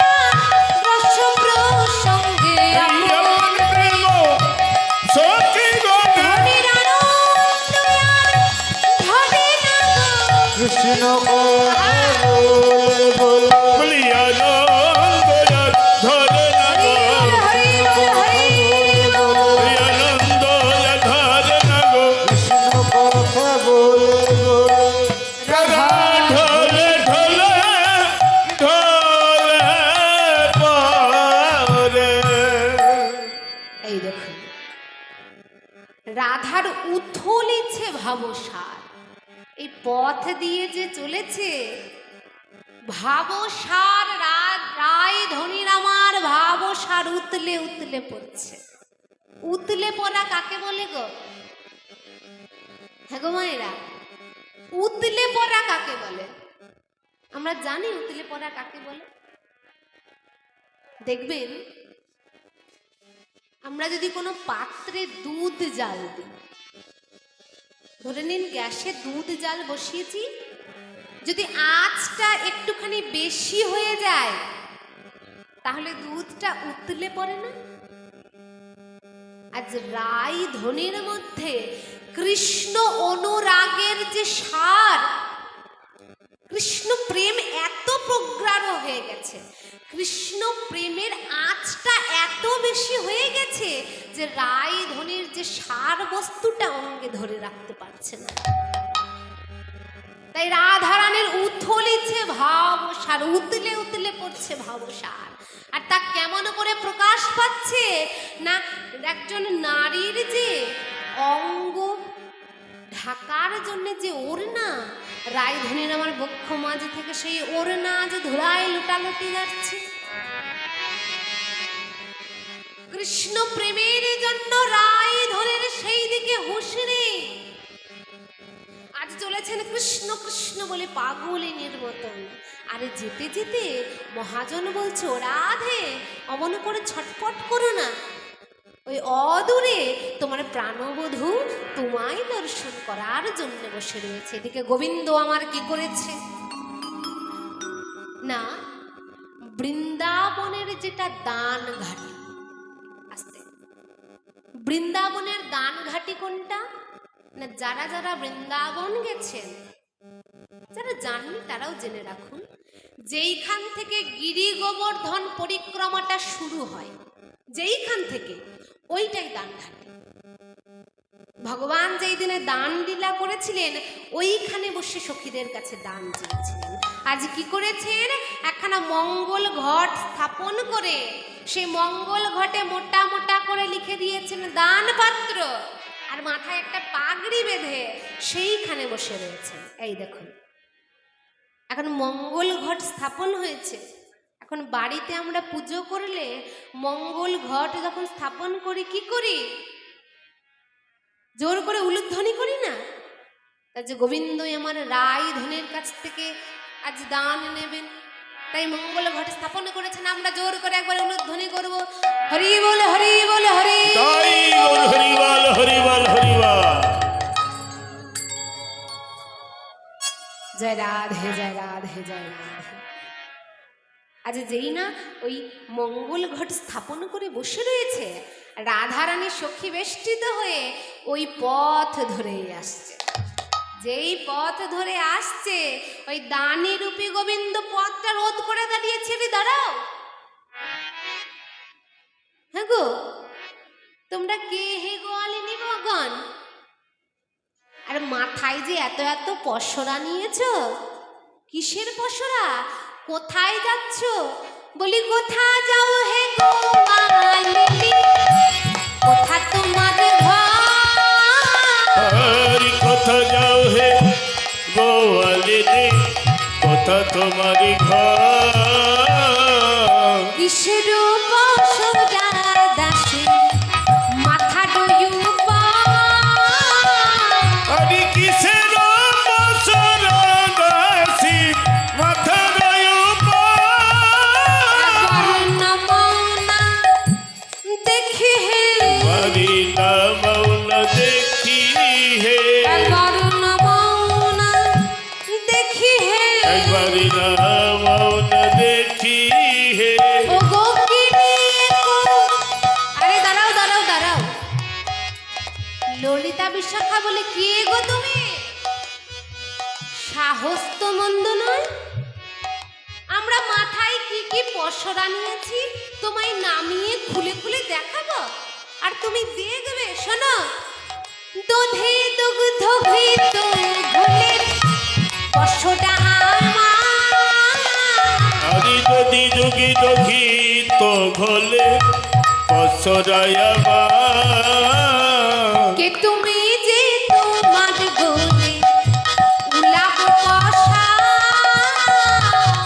রস প্রসঙ্গে আপন প্রিয় সখী গণ ধনির আনন্দ আর ধরে না গো। কৃষ্ণ কথা বলে বলে বলিয়া নন্দ ধরে না গো হরি বল, হরি বল। বলিয়া নন্দ ধরে না গো কৃষ্ণ কথা বলে বলে রাধা ঢোলে ঢোলে ঢোলে পরে এই দেখুন রাধার উথলিছে ভাবসার, এই পথ দিয়ে যে চলেছে ভাবসার রায় ধনির আমার ভাবসার উতলে উতলে পড়ছে। উতলে পড়া কাকে বলে গো? হ্যাঁ গো মায়েরা, উতলে পড়া কাকে বলে? আমরা জানি উতলে পড়া কাকে বলে। দেখবেন আমরা যদি কোনো পাত্রে দুধ জাল দিই, ধরে নিন গ্যাসে দুধ জাল বসিয়েছি, যদি আঁচটা একটুখানি বেশি হয়ে যায় তাহলে দুধটা উতলে পড়ে না? আজ রাই ধনির মধ্যে কৃষ্ণ অনুরাগের যে সার, কৃষ্ণ প্রেম এত প্রগাঢ় হয়ে গেছে, কৃষ্ণ প্রেমের আঁচটা এত বেশি হয়ে গেছে যে রায় ধনির যে সার বস্তুটা অঙ্গে ধরে রাখতে পারছে না। তাই রাধারানীর উথলিছে ভাবসার, উতলে উতলে পড়ছে ভাবসার। আর তা কেমন করে প্রকাশ পাচ্ছে না, একজন নারীর যে অঙ্গ ঢাকার জন্য যে ওড়না, রায়ধনীর আমার বক্ষ মাঝে থেকে সেই ওড়না যে ধুলায় লুটালুটি যাচ্ছে। কৃষ্ণ প্রেমের জন্য রায়ধনীর সেই দিকে হুঁশ নেই। আজ চলেছেন কৃষ্ণ কৃষ্ণ বলে পাগলিনীর মতন। আরে যেতে যেতে মহাজন বলছে, ও রাধে অমন করে ছটফট করো না, ওই অদূরে তোমার প্রাণবধূ তোমায় দর্শন করার জন্য বসে রয়েছে। এদিকে গোবিন্দ আমার কি করেছে না, বৃন্দাবনের যেটা দান ঘাটি, আস্তে, বৃন্দাবনের দান ঘাটি কোনটা না, যারা যারা বৃন্দাবন গেছেন, যারা জাননি তারাও জেনে রাখুন, যেইখান থেকে গিরি গোবর্ধন পরিক্রমাটা শুরু হয়, যেইখান থেকে ওইটাই দান ঘাটি। ভগবান যেই দিনে দান লীলা করেছিলেন ওইখানে বসে সখীদের কাছে দান চেয়েছিলেন। আজ কি করেছেন, একখানা মঙ্গল ঘট স্থাপন করে সেই মঙ্গল ঘটে মোটা মোটা করে লিখে দিয়েছেন দান পাত্র, আর মাথায় একটা পাগড়ি বেঁধে সেইখানে বসে রয়েছে। এই দেখুন, এখন মঙ্গল ঘট স্থাপন হয়েছে। এখন বাড়িতে আমরা পুজো করলে মঙ্গল ঘট যখন স্থাপন করি কি করি, জোর করে উলুধ্বনি করি না? তাই যে গোবিন্দই আমার রায় ধনের কাছ থেকে আজ দান নেবেন, তাই মঙ্গল ঘট স্থাপন করেছেন। আমরা জোর করে একবার উলুধ্বনি করবো, হরি বলে হরি বলে হরি, তাই গৌর হরিবল হরিবল হরিবল। জয় রাধে জয় রাধে জয় রাধে। আজ যেই না ওই মঙ্গল ঘট স্থাপন করে বসে রয়েছে, রাধারানী সখী বেষ্টিত হয়ে ওই পথ ধরেই আসছে। যেই পথ ধরে আসছে ওই দানী রূপী গোবিন্দ পথটা রোধ করে দাঁড়িয়েছে, দাঁড়াও, হ্যাঁ গো তোমরা কে হে গোয়ালিনী ভগবান, আর মাথায় যে এত এত পসরা নিয়েছো, কিসের পসরা, কোথায় যাচ্ছ? বলি কোথা যাও হে গোয়ালিনী, কোথা তোমার ঘর, কোথা যাও হে গোয়ালিনী, কোথা তোমার ঘর, কিসের পসরা দাসী মাথা ডুবা, আরে কিসের মশলা দাসী মাথা রয়ুবা, দেখি হে বাড়ি নামাও না দেখি হে, দেখি হে, একবারই নামাও না দেখি হে। ও গোপিনী আরে দাঁড়াও দাঁড়াও দাঁড়াও, ললিতা বিশাখা বলে কে গো তুমি? সাহস তো মন্দ নয়, আমরা মাথায় কি কি পসরা নিয়েছি তোমায় নামিয়ে খুলে খুলে দেখাবো, আর তুমি দেখবে। শোনো, দধে দুগ্ধ ঘৃত ঘোলের পসরা আমার, আরে যদি যোগী দঘি তো ঘোলে পসরায় আমার, কে তুমি যে তোমার গোলে উলাপ পসা,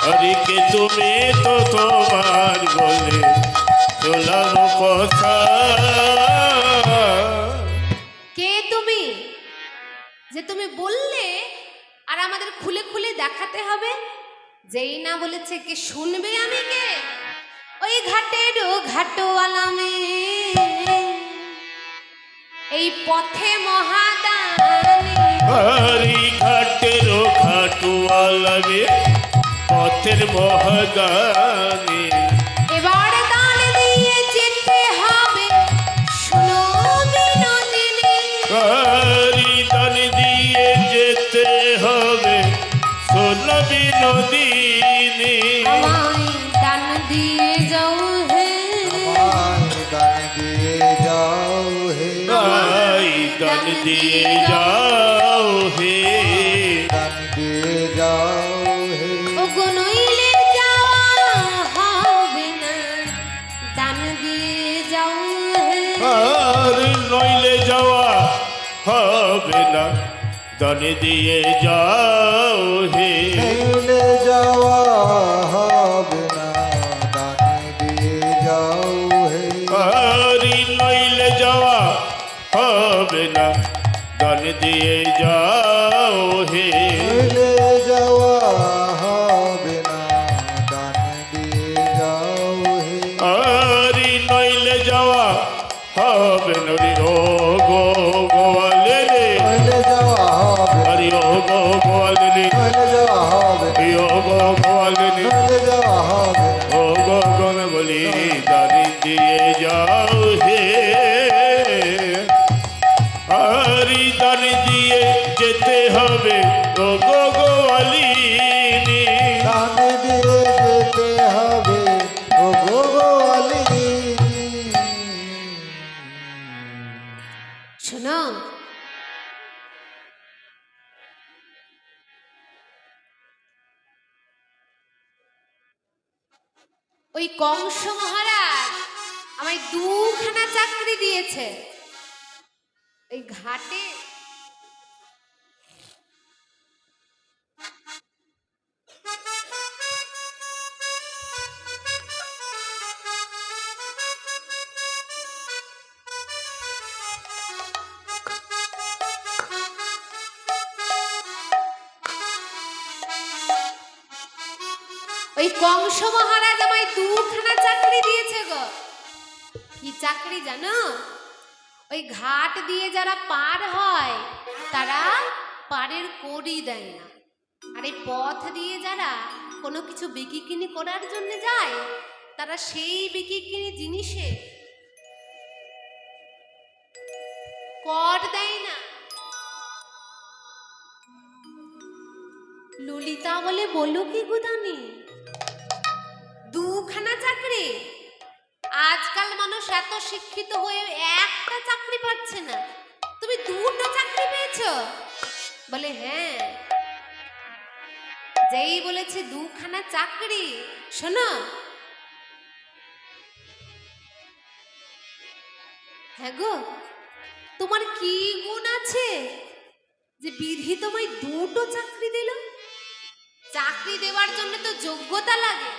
আরে কে তুমি তো তোমার বলে চলানো পসা, কে তুমি যে তুমি বললে আর আমাদের খুলে খুলে দেখাতে হবে? যেই না বলেছে কে শুনবে আমি কে, ওই ঘাটের ঘাটওয়ালামে এই পথে মহাদানে, হরি ঘাটের ঘাটুয়ালাবে পথের মহাদানে, এবার দান দিয়ে যেতে হবে শোনো বিনোদিনী, হরি দান দিয়ে যেতে হবে সোনা বিনোদিনী আমায় দান দিয়ে যাও হে আমায় দান দিয়ে যাও হে আই দান দিয়ে যাও হে দান দিয়ে যাও হে ওগো নইলে যাওয়া হবে না দান দিয়ে যাও হে আর নইলে যাওয়া হবে না দান দিয়ে যাও হে নইলে যাওয়া হবে না দান দিয়ে যাও হে আর নইলে যাওয়া হবে না দান দিয়ে যাও হে নইলে যাওয়া হবে না দান দিয়ে যাও হে আর নইলে যাওয়া হবে না রে ও গো গোয়ালে রে নইলে যাওয়া হবে হরি ও গো গোয়ালে রে নইলে যাওয়া হবে ও গো গোয়ালে রে নইলে যাওয়া হবে ও গো গণ বলি দানি দিয়ে যাও হে হরি দানি দিয়ে যেতে হবে ও গো গোয়ালিনী দান দিয়ে যেতে হবে ও গো গোয়ালিনী শোনো ওই কংস মহারাজ আমায় দুখানা চাকরি দিয়েছে এই ঘাটে ওই কংস মহারাজ আমায় দুখানা চাকরি দিয়েছে গো কি চাকরি জানো ওই ঘাট দিয়ে যারা পার হয় তারা পারের কড়ি দেয় না আর এই পথ দিয়ে যারা কোনো কিছু বিক্রি করার জন্য যায় তারা সেই বিক্রি জিনিসে কর দেয় না ললিতা বলে বলো কি গুদানি দুখানা চাকরি আজকাল মানুষ এত শিক্ষিত হয়ে একটা চাকরি পাচ্ছে না তুমি দুটো চাকরি পেয়েছো বলে হ্যাঁ যেই বলেছে দুখানা চাকরি শোনো হ্যাঁ গো তোমার কি গুণ আছে যে বিধি তোমায় দুটো চাকরি দিল চাকরি দেওয়ার জন্য তো যোগ্যতা লাগে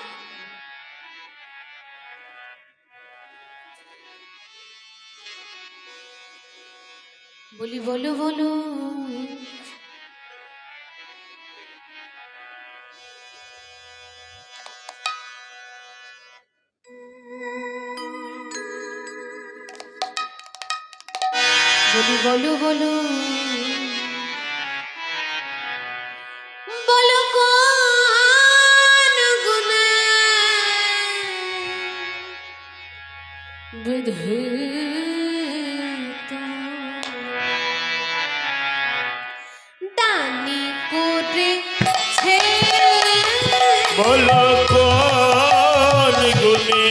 বলি বলো বলো বলি বলো বলো বলো কোন গুণে বিধৃত দানি করেছে বলো কোন গুণে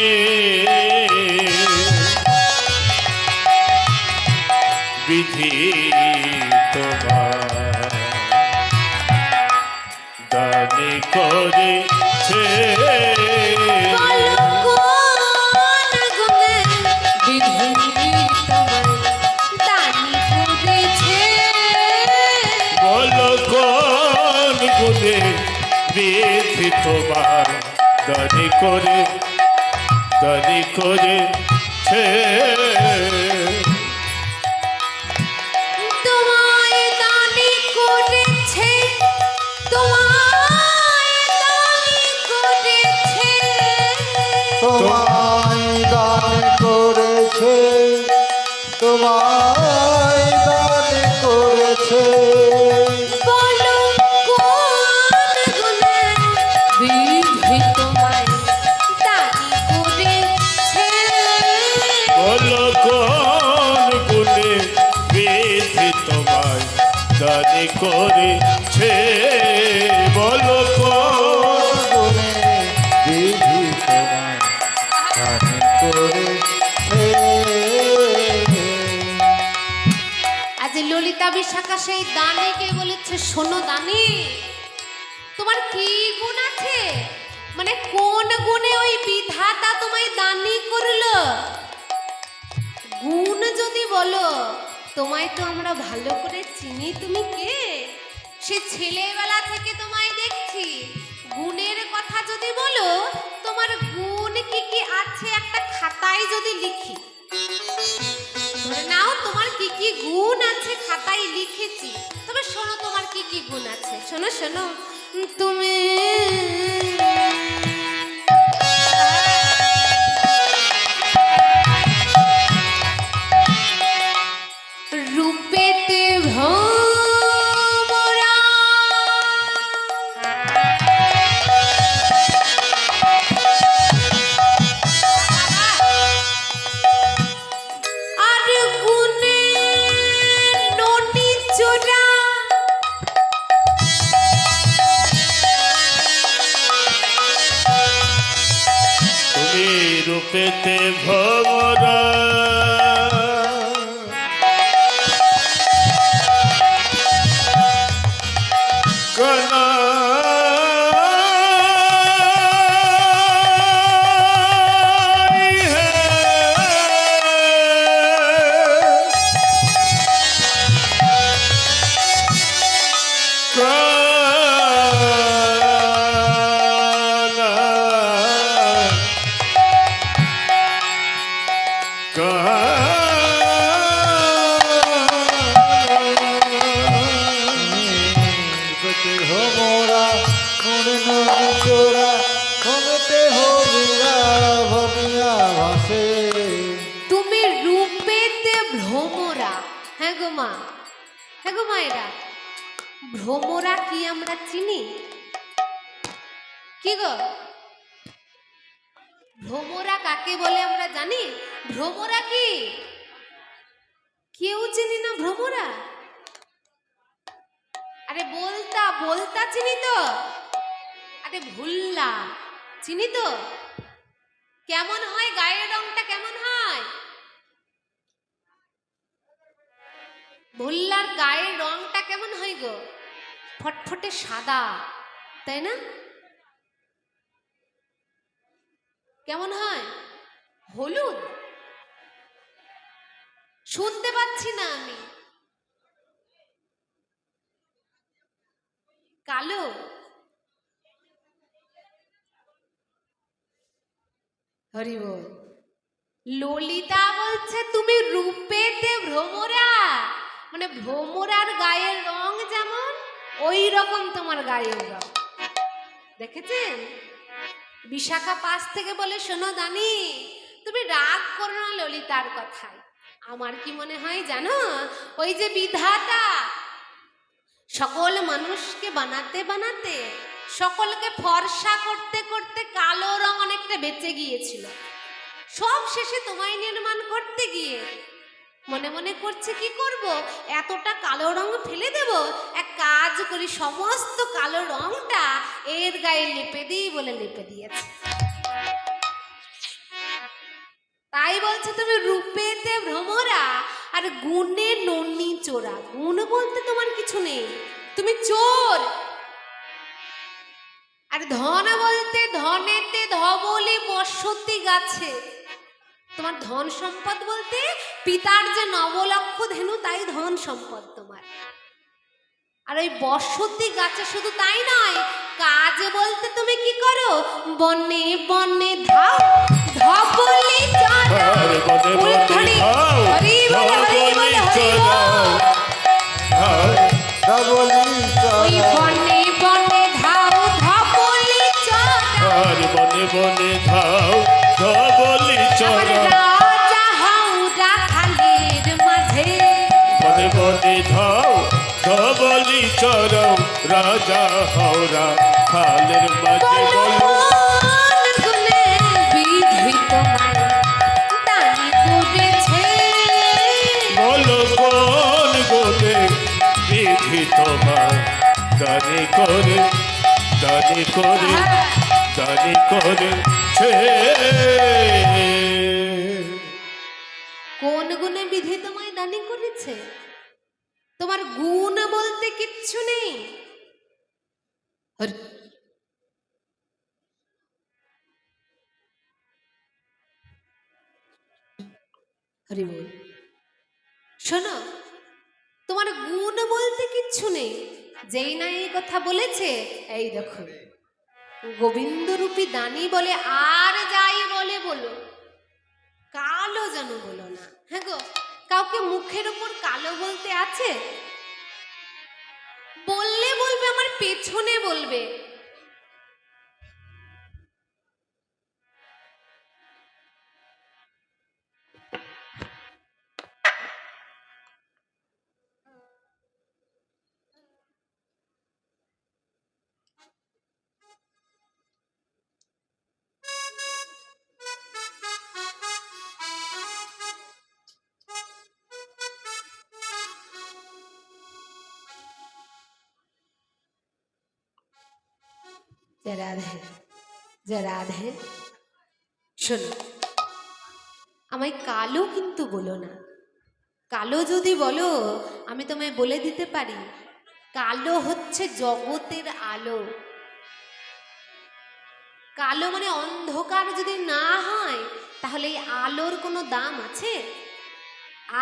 বিধি তোমার দানি করেছে বলো কোন গুণে বিধি তোমায় দানি করেছে বলো কোন গুণে বিধি তোমার দানি করেছে তোমায় দানি করেছে তোমায় দানি করেছে তোমায় দান করেছে তোমায় দান করেছে বলো কোন গুণে বিধি তোমায় দানি করেছে বলো কোন গুণে বিধি তোমায় দানি করেছে বলো কোন উল্টা বিশাখা সেই দানিকে বলেছে, শোনো দানি, তোমার কি গুণ আছে? মানে কোন গুণে ওই বিধাতা তোমায় দানি করলো? গুণ যদি বলো, তোমায় তো আমরা ভালো করে চিনি, তুমি কে? সে ছেলেবেলা থেকে তোমায় দেখছি। গুণের কথা যদি বলো, তোমার গুণ কি কি আছে একটা খাতায় যদি লিখি, ধরে নাও তোমার কি কি গুণ আছে খাতায় লিখেছি, তবে শোনো তোমার কি কি গুণ আছে। শোনো শোনো, তুমি রূপেতে ভ্রমরা, আর গুণে ননি চোরা, তুমি রূপেতে ভ্রমরা, কনাই হে, রূপেতে ভ্রমরা, গুণে ননি চোরা, ঘুমেতে হবিরা ভবিয়া ভাসে। তুমি রূপেতে ভ্রমরা। হ্যাঁ গো মা, হ্যাঁ গো মায়েরা, ভ্রমরা কি আমরা চিনি? কি গো, ভ্রমরা কাকে বলে আমরা জানি? ভ্রমরা কি কেউ চিনি না? ভ্রমরা, আরে বলতা বলতা চিনি তো, আরে ভুল্লা চিনি তো। কেমন হয় গায়ের রংটা, কেমন হয়? ভুল্লার গায়ের রংটা কেমন হয় গো? ফটফটে সাদা, তাই না? কেমন হয়? হলুদ? শুনতে পাচ্ছি না আমি। কালো? হরি বল। ললিতা বলছে তুমি রূপেতে ভ্রমরা, মানে ভ্রমরার গায়ের রং যেমন ওই রকম তোমার গায়ের রং। দেখেছেন? বিশাখা পাশ থেকে বলে, শোনো দানি, তুমি রাগ করো না ললিতার কথায়। আমার কি মনে হয় জানো, ওই যে বিধাতা সকল মানুষকে বানাতে বানাতে, সকলকে ফর্সা করতে করতে কালো রং অনেকটা বেঁচে গিয়েছিল। সব শেষে তোমায় নির্মাণ করতে গিয়ে মনে মনে করছে কি করব, এতটা কালো রং ফেলে দেব, এক কাজ করি সমস্ত কালো রংটা এর গায়ে লেপে দিই বলে লেপে দিয়েছে। তাই বলছে তুমি রূপেতে ভ্রমরা আর গুণে ননি চোরা। গুণ বলতে তোমার কিছু নেই, তুমি চোর। আর ধন বলতে ধনেতে ধবলি বসতি গাছে। তোমার ধন সম্পদ বলতে পিতার যে নবলক্ষ ধেনু, তাই ধন সম্পদ তোমার। আর ওই বসতি গাছে শুধু তাই নয়, কাজ বলতে তুমি কি করো? বনে বনে ধাও, ধবলি চড়াও, উলখাড়ি, হরি বল, হরি বল, হরি বল। ধবলি ওই বনে বনে ধাও, ধবলি চড়াও, আর বনে বনে ধাও, ধবলি আমার চড়াও, রাজা হও রাখালের মাঝে। বনে বনে ধাও, ধবলি চড়াও, রাজা হওরা খালের মাঝে। বলো কোন গুণে বিধি তোমায় দানি করেছে? বলো কোন গুণে বিধি তোমার দানি করে, দানি করে, দানি করেছে। কোন গুণে বিধি তোমায় দানি করেছে? তোমার গুণ বলতে কিচ্ছু নেই। হরি বল। শোনো, তোমার গুণ বলতে কিচ্ছু নেই। যেই না এই কথা বলেছে, এই দেখো গোবিন্দরূপী দানি বলে, আর যাই বলে বলো, কালো যেন বলো না। হ্যাঁ গো, কাউকে মুখের উপর কালো বলতে আছে? বললে বলবে আমার পেছনে বলবে। রাধে, রাধে, শোনো, আমায় কালো কিন্তু বলো না। কালো যদি বলো, আমি তোমায় বলে দিতে পারি, কালো হচ্ছে জগতের আলো। কালো মানে অন্ধকার যদি না হয়, তাহলে এই আলোর কোনো দাম আছে?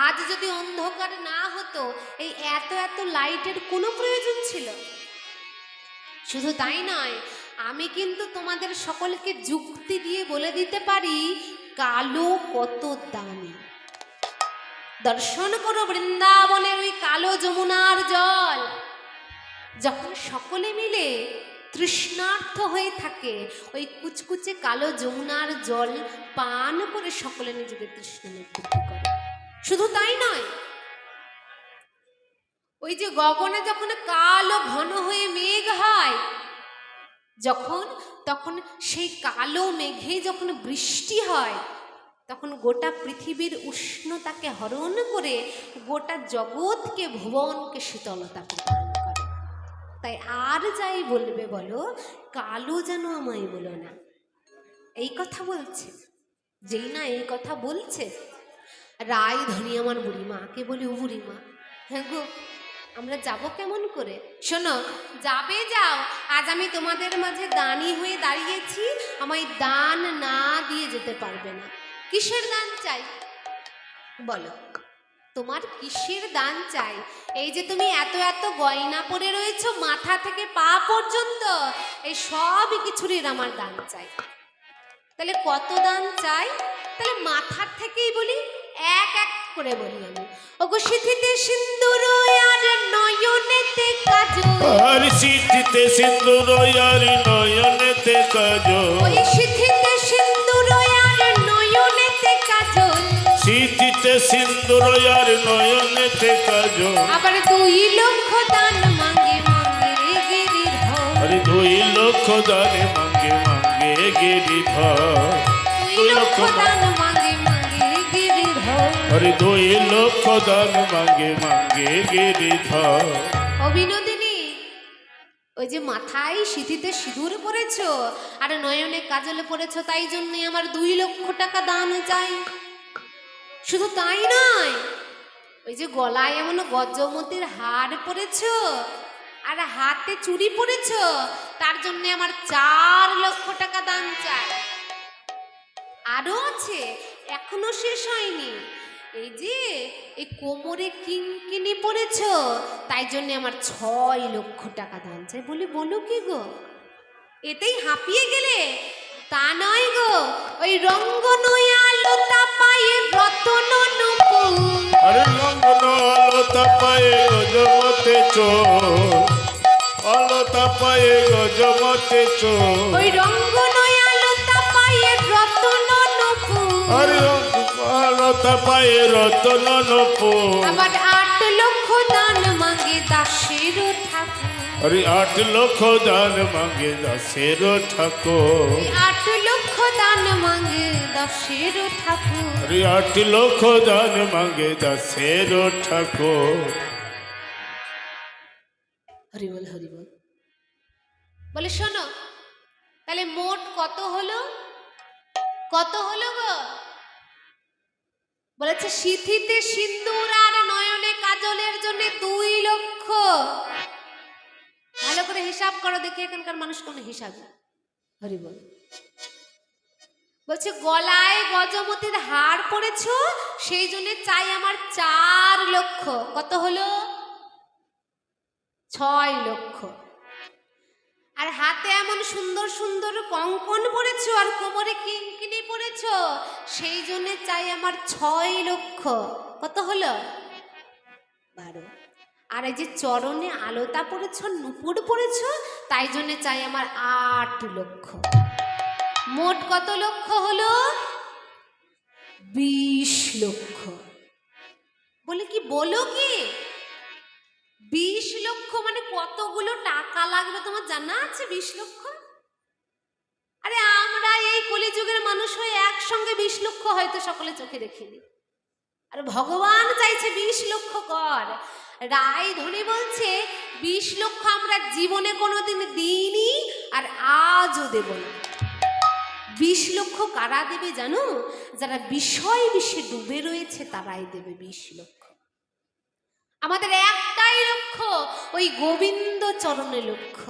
আজ যদি অন্ধকার না হতো, এই এত এত লাইটের কোনো প্রয়োজন ছিল? শুধু তাই নয়, আমি কিন্তু তোমাদের সকলকে যুক্তি দিয়ে বলে দিতে পারি কালো কত দামি। দর্শন করো বৃন্দাবনের ওই কালো যমুনার জল। যখন সকলে মিলে তৃষ্ণার্থ হয়ে থাকে, ওই কুচকুচে কালো যমুনার জল পান করে সকলে নিজেকে তৃষ্ণা নিবৃত্তি করে। শুধু তাই নয়, ওই যে গগনে যখন কালো ঘন হয়ে মেঘ হয়, তখন সেই কালো মেঘে যখন বৃষ্টি হয়, তখন গোটা পৃথিবীর উষ্ণতাকে হরণ করে গোটা জগৎকে, ভুবনকে শীতলতা প্রদান করে। তাই আর যাই বলবে বলো, কালো যেন আমায় বলো না। এই কথা বলছে। যেই না এই কথা বলছে, রায় ধনী আমার বুড়িমাকে বলি, ও বুড়িমা, হ্যাঁ গো, আমরা যাব কেমন করে? শোনো, যাবে যাও, আজ আমি তোমাদের মাঝে দানি হয়ে দাঁড়িয়েছি, আমায় দান না দিয়ে যেতে পারবে না। কিসের দান চাই বলো? তোমার কিসের দান চাই? এই যে তুমি এত এত গয়না পরে রয়েছো, মাথা থেকে পা পর্যন্ত, এই সব কিছুরই আমার দান চাই। তাহলে কত দান চাই? তাহলে মাথার থেকেই বলি, এক এক করে বলি আমি। ওগো সিঁথিতে সিন্দুর আর নয়নেতে কাজল, আর সিঁথিতে সিন্দুর আর নয়নেতে কাজল, ওই সিঁথিতে সিন্দুর আর নয়নেতে কাজল, সিঁথিতে সিন্দুর আর নয়নেতে কাজল, আবার 2 লক্ষ দান মাঙ্গে মাঙ্গে গিরিধর, আরে 2 লক্ষ দানে মাঙ্গে মাঙ্গে গিরিধর, 2 লক্ষ দান মাঙ্গে মাঙ্গে গিরিধর। আরে 2 লক্ষ দান মাঙ্গে মাঙ্গে গিরিধর। অবিনোদিনী, ওই যে মাথায় সিঁথিতে সিঁদুর পরেছো আর নয়নে কাজলে পরেছো, তাই জন্যই আমার 2 লক্ষ টাকা দান চাই। শুধু তাই নয়, ওই যে গলায় এমন গজমতির হার পরেছো আর হাতে চুড়ি পরেছো, তার জন্য আমার 4 লক্ষ টাকা দান চাই। আরো আছে, এখনো শেষ হয়নি। এই যে এই কোমরে কিনকিনি পড়েছো, তাই জন্য আমার 6 লক্ষ টাকা দান চাই। বলি বলো কি গো, এতেই হাঁপিয়ে গেলে? তা নয় গো, ওই রঙ্গনয়া লতা পায়ে রতন নূপুর, আরে লঙ্ঘন আলতা পায়ে গজমতে চোর, আলতা পায়ে গজমতে চোর, ওই রঙ্গনয়া লতা পায়ে রতন নূপুর, আরে আলতা পায়ে রতন নূপুর, আবার 8 লক্ষ দান মাঙ্গে দাসের ঠাকুর, আরে 8 লক্ষ দান মাঙ্গে দাসের ঠাকুর, 8 লক্ষ দান মাঙ্গে দাসের ঠাকুর। আরে 8 লক্ষ দান মাঙ্গে দাসের ঠাকুর। হরি বল, হরি বল। বলে শোনো, তাহলে মোট কত হলো? কত হলো গো? বলেছে সিঁথিতে সিন্দুর আর নয়নে কাজলের জন্য 2 লক্ষ। ভালো করে হিসাব করো দেখি এখানকার মানুষ কোন হিসাব। হরি বল। বলছে গলায় গজমতির হার পরেছো, সেই জন্য চাই আমার 4 লক্ষ। কত হলো? 6 লক্ষ। আর হাতে এমন সুন্দর সুন্দর কঙ্কন পরেছো আর কোমরে কিঙ্কিনি পরেছো, সেই জন্য চাই আমার 6 লক্ষ। কত হলো? 12। আর এই যে চরণে আলতা পরেছো, নুপুর পরেছো, তাই জন্য চাই আমার 8 লক্ষ। মোট কত লক্ষ হলো? 20 লক্ষ। বলে কি বলো কি 20 লক্ষ মানে কতগুলো টাকা লাগবে তোমার জানা আছে? 20 লক্ষ। আরে আমরা এই কলিযুগের মানুষ হয়ে একসঙ্গে 20 লক্ষ হয়তো সকলে চোখে দেখিনি, আর ভগবান চাইছে 20 লক্ষ কর। রায় ধনী বলছে 20 লক্ষ আমরা জীবনে কোনোদিন দিইনি আর আজও দেব না। 20 লক্ষ কারা দেবে জানো? যারা বিষয় বিষে ডুবে রয়েছে তারাই দেবে 20 লক্ষ। আমাদের একটাই লক্ষ্য, ওই গোবিন্দ চরণে লক্ষ্য।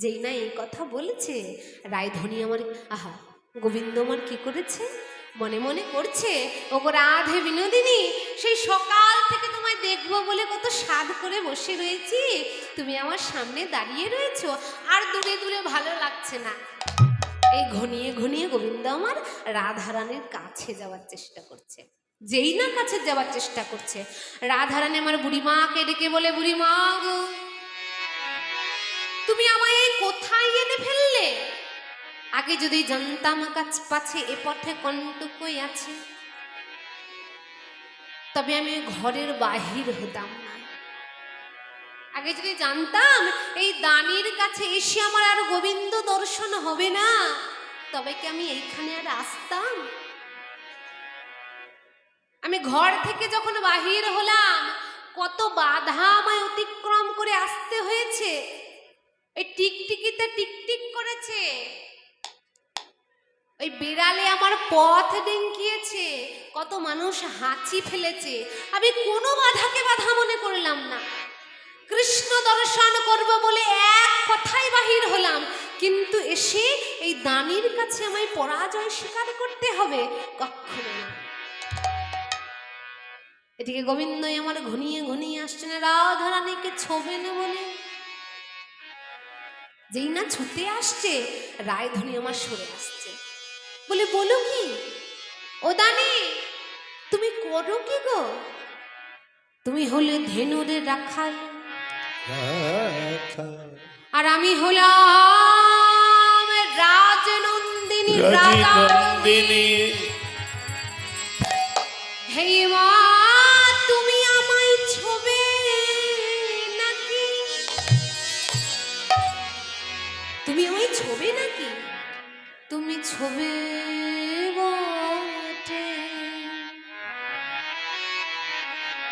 যেই না এই কথা বলেছে রায়ধনী আমার, আহা গোবিন্দ আমার কি করেছে মনে মনে করছে, ওগো রাধে বিনোদিনী, সেই সকাল থেকে তোমায় দেখবো বলে কত সাধ করে বসে রয়েছি, তুমি আমার সামনে দাঁড়িয়ে রয়েছো, আর দূরে দূরে ভালো লাগছে না। এই ঘনিয়ে ঘনিয়ে গোবিন্দ আমার রাধারানীর কাছে যাওয়ার চেষ্টা করছে। যেই না কাছে যাওয়ার চেষ্টা করছে, রাধারানী আমার বুড়িমাকে ডেকে বলে, বুড়িমা গো, তুমি আমায় কোথায় এনে ফেললে? আগে যদি জানতাম কাছ পাছে এ পথে কণ্টকই আছে, তবে আমি ঘরের বাহির হতাম না। আগে যদি জানতাম এই দানির কাছে এসে আমার আর গোবিন্দ দর্শন হবে না, তবে কি আমি এইখানে আর আসতাম? আমি ঘর থেকে যখন বাহির হলাম, কত বাধা আমায় অতিক্রম করে আসতে হয়েছে। এই টিকটিকিতে টিকটিক করেছে, ওই বিড়ালে আমার পথ ডেঙ্কিয়েছে, কত মানুষ হাঁচি ফেলেছে, আমি কোনো বাধাকে বাধা মনে করলাম না। কৃষ্ণ দর্শন করব বলে এক কথাই বাহির হলাম, কিন্তু এসে এই দানির কাছে আমায় পরাজয় স্বীকার করতে হবে? কখনো না। এদিকে গোবিন্দই আমার ঘনিয়ে ঘনিয়ে আসছে না, রাধারানীকে ছোবে না বলে। যেই না ছুটে আসছে, রায়ধনী আমার সরে আসছে, বলে বলো কি ও দানি, তুমি করো কি গো? তুমি হলে ধেনুরে রাখাল, আর আমি হলাম রাজনন্দিনী রাজনন্দিনী। হে মা, তুমি আমায় ছোবে নাকি? তুমি আমায় ছোবে নাকি? তুমি ছোবে বটে,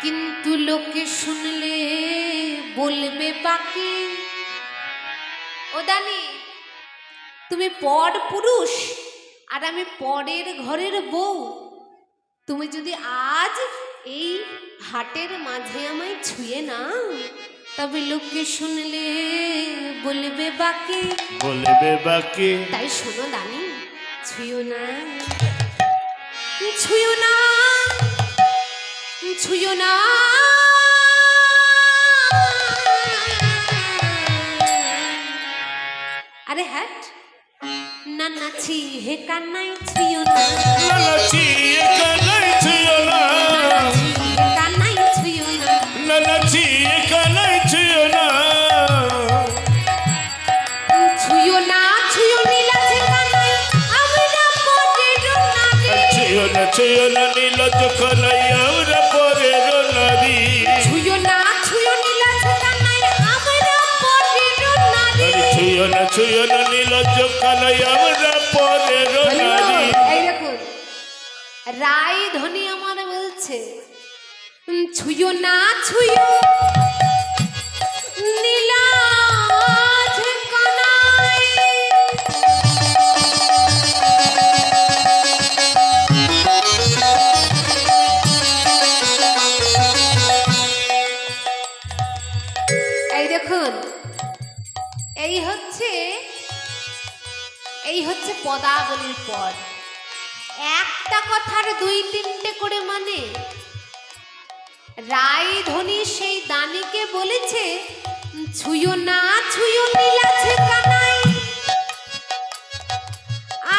কিন্তু লোকে শুনলে বলবে বাকি। ও দানি, তুমি পর পুরুষ আর আমি পরের ঘরের বউ, তুমি যদি আজ এই হাটের মাঝে আমায় ছুঁয়ে নাও, তবে লোকে শুনলে বলবে বাকি, বলবে বাকি। তাই শোনো দানি, ছুঁয়ো না, ছুঁয়ো না, ছুঁয়ো না। আরে হ্যাট না নাচি হে কান্নাই ছুঁয়ো না, নানাচি একালাই ছুঁয়ো না, কান্নাই ছুঁয়ো না, নানাচি একালাই ছুঁয়ো না, ছুঁয়ো না, ছুঁয়ো নীলাচে কান্নাই আমরা পরের নারী, ছুঁয়ো না, ছুঁয়ো না নীলজ খলাই আমরা পরের নারী, ছুঁয়ো না, ছুঁয়ো নীলাচে কান্নাই আমরা পরের নারী, ছুঁয়ো না, ছুঁয়ো না নীলজ খলাই আমরা পরের নারী। এই দেখুন রায় ধনী আমার বলছে, ছুঁয়ো না, ছুঁয়ো নীলাজ কানাই। দেখুন, এই হচ্ছে পদাবলীর পদ। একটা কথার দুই তিনটে করে মানে। রায়ধনী সেই দানীকে বলেছে, ছুঁয়ো না ছুঁয়ো নীলাছে কানাই,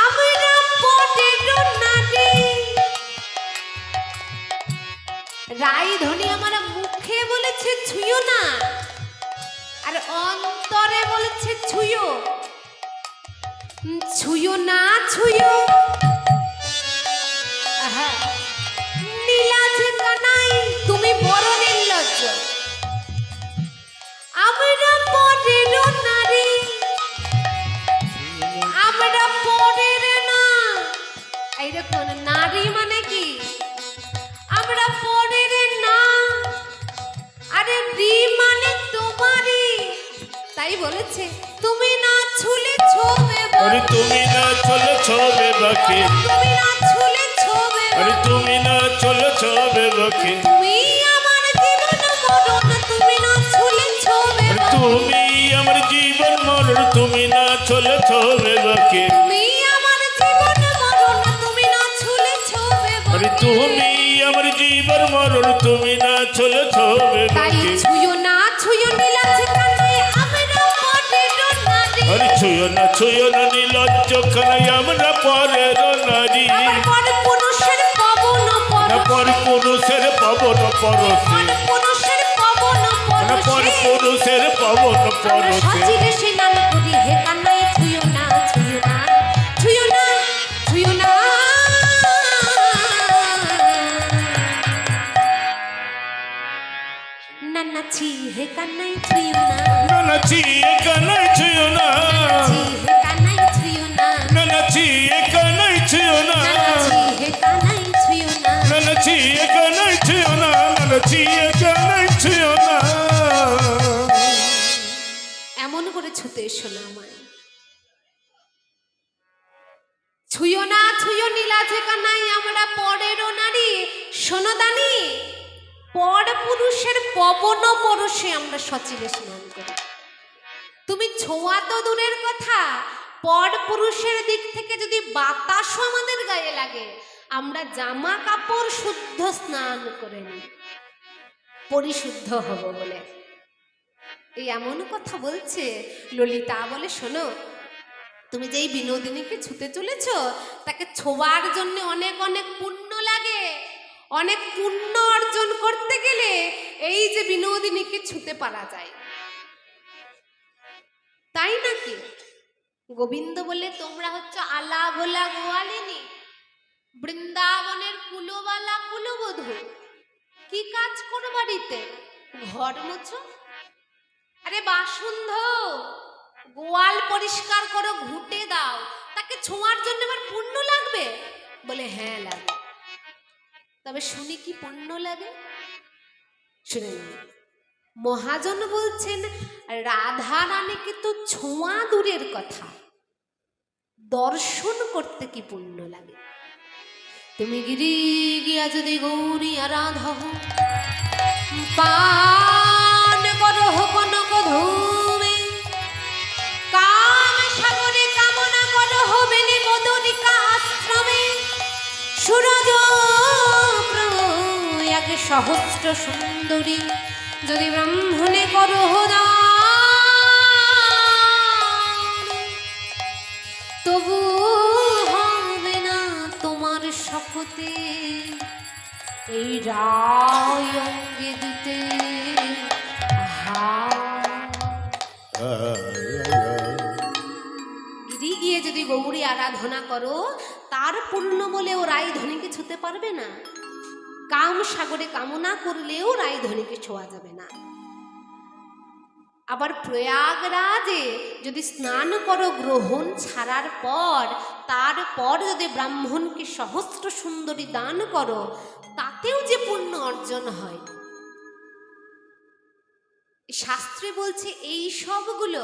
আমরা পটের নারী। রায়ধনী আমার মুখে বলেছে ছুঁয়ো না, আর অন্তরে বলেছে ছুঁয়ো। ছুঁয়ো না ছুঁয়ো নীলাছে কানাই, তুমি বড় নির্লজ্জ। আমরা পরের নারী, আমরা পরের না। এই দেখুন, নারী মানে কি? আমরা পরের না, আরে রি মানে তোমারই। তাই বলেছে, তুমি না ছুলে ছোবে আরে তুমি না চলে ছবে বাকি, তুমি না ছুলে ছোবে আরে তুমি না চলে ছবে বাকি, তুমি আমার জীবন মরণ, তুমি না ছুলে ছোবে আরে তুমি আমার জীবন মরণ, তুমি না চলে ছবে বাকি, তুমি আমার জীবন মরণ, তুমি না ছুলে ছোবে আরে তুমি আমার জীবন মরণ, তুমি না চলে ছবে তাই বাকি। ছুঁয়ো না ছুঁয়ো নীলাছে কানাই, আমরা পরের নারী। আরে ছুঁয়ো না নীলজ্জ কানাই, আমরা পরের নারী। আবার পর পুরুষের পবন না পরশে, পর পুরুষের পবন পরশে, পর পুরুষের পবন না পর পরশে, পুরুষের পবন আমরা পরশে। সাজিলে সে নাম করি, হে কানাই ছুঁয়ো না ছুঁয়ো না ছুঁয়ো না ছুঁয়ো না। না নাচি হে কানাই ছুঁয়ো না, না নাচি কানাই ছুঁয়ো না, নাচি হে কানাই ছুঁয়ো না, না নাচি কানাই ছুঁয়ো না, নাচি হে কানাই ছুঁয়ো না। না নাচি কানাই ছুঁয়ো না, না নাচি কানাই ছুঁয়ো না। এমন করে ছুতে এসো না আমায়। ছুঁয়ো না ছুঁয়ো নীলাছে কানাই, আমরা পরেরও নারী। শোনো দানি, পর পুরুষের পবন পরশে আমরা সচিলে স্নান করি। তুমি ছোঁয়া তো দূরের কথা, পর পুরুষের দিক থেকে যদি বাতাসও আমাদের গায়ে লাগে, আমরা জামা কাপড় শুদ্ধ স্নান করে নিই, পরিশুদ্ধ হব বলে। এই এমন কথা বলছে ললিতা। বলে, শোনো, তুমি যেই বিনোদিনীকে ছুতে চলেছ, তাকে ছোঁয়ার জন্য অনেক অনেক পুণ্য লাগে। অনেক পুণ্য অর্জন করতে গেলে এই যে বিনোদিনীকে ছুতে পারা যায়। তাই নাকি? গোবিন্দ বলে, তোমরা হচ্ছে আলা ভোলা গোয়ালিনী, বৃন্দাবনের কুলবালা কুলবধূ। কি কাজ করো বাড়িতে? ঘর মোছো। আরে বাসন ধোও, গোয়াল পরিষ্কার করো, ঘুটে দাও। তাকে ছোঁয়ার জন্য আমার পুণ্য লাগবে? বলে, হ্যাঁ লাগে। তবে শুনি কি পুণ্য লাগে, শুনে নিন। মহাজন বলছেন, রাধা রানীকে তো ছোঁয়া দূরের কথা, দর্শন করতে কি পুণ্য লাগে। তুমি গিরি গিয়া যদি গৌরী আরাধ পান করো কনক ধূমে, কাম সাগরে কামনা করো বেনি বদনিকা আশ্রমে, সুরজ প্রয়াগ সহস্র সুন্দরী যদি ব্রাহ্মণে করো দান, তবু হবে না তোমার শপথে এই রায় অঙ্গে দিতে। গিরি গিয়ে যদি গৌরী আরাধনা করো, তার পূর্ণ বলেও রায়ধনীকে ছুতে পারবে না। কাম সাগরে কামনা করলেও রায়ধনীকে ছোঁয়া যাবে না। আবার প্রয়াগরাজে যদি স্নান করো গ্রহণ ছাড়ার পর, তারপর যদি ব্রাহ্মণকে সহস্র সুন্দরী দান করো, তাতেও যে পুণ্য অর্জন হয়। শাস্ত্রে বলছে এই সবগুলো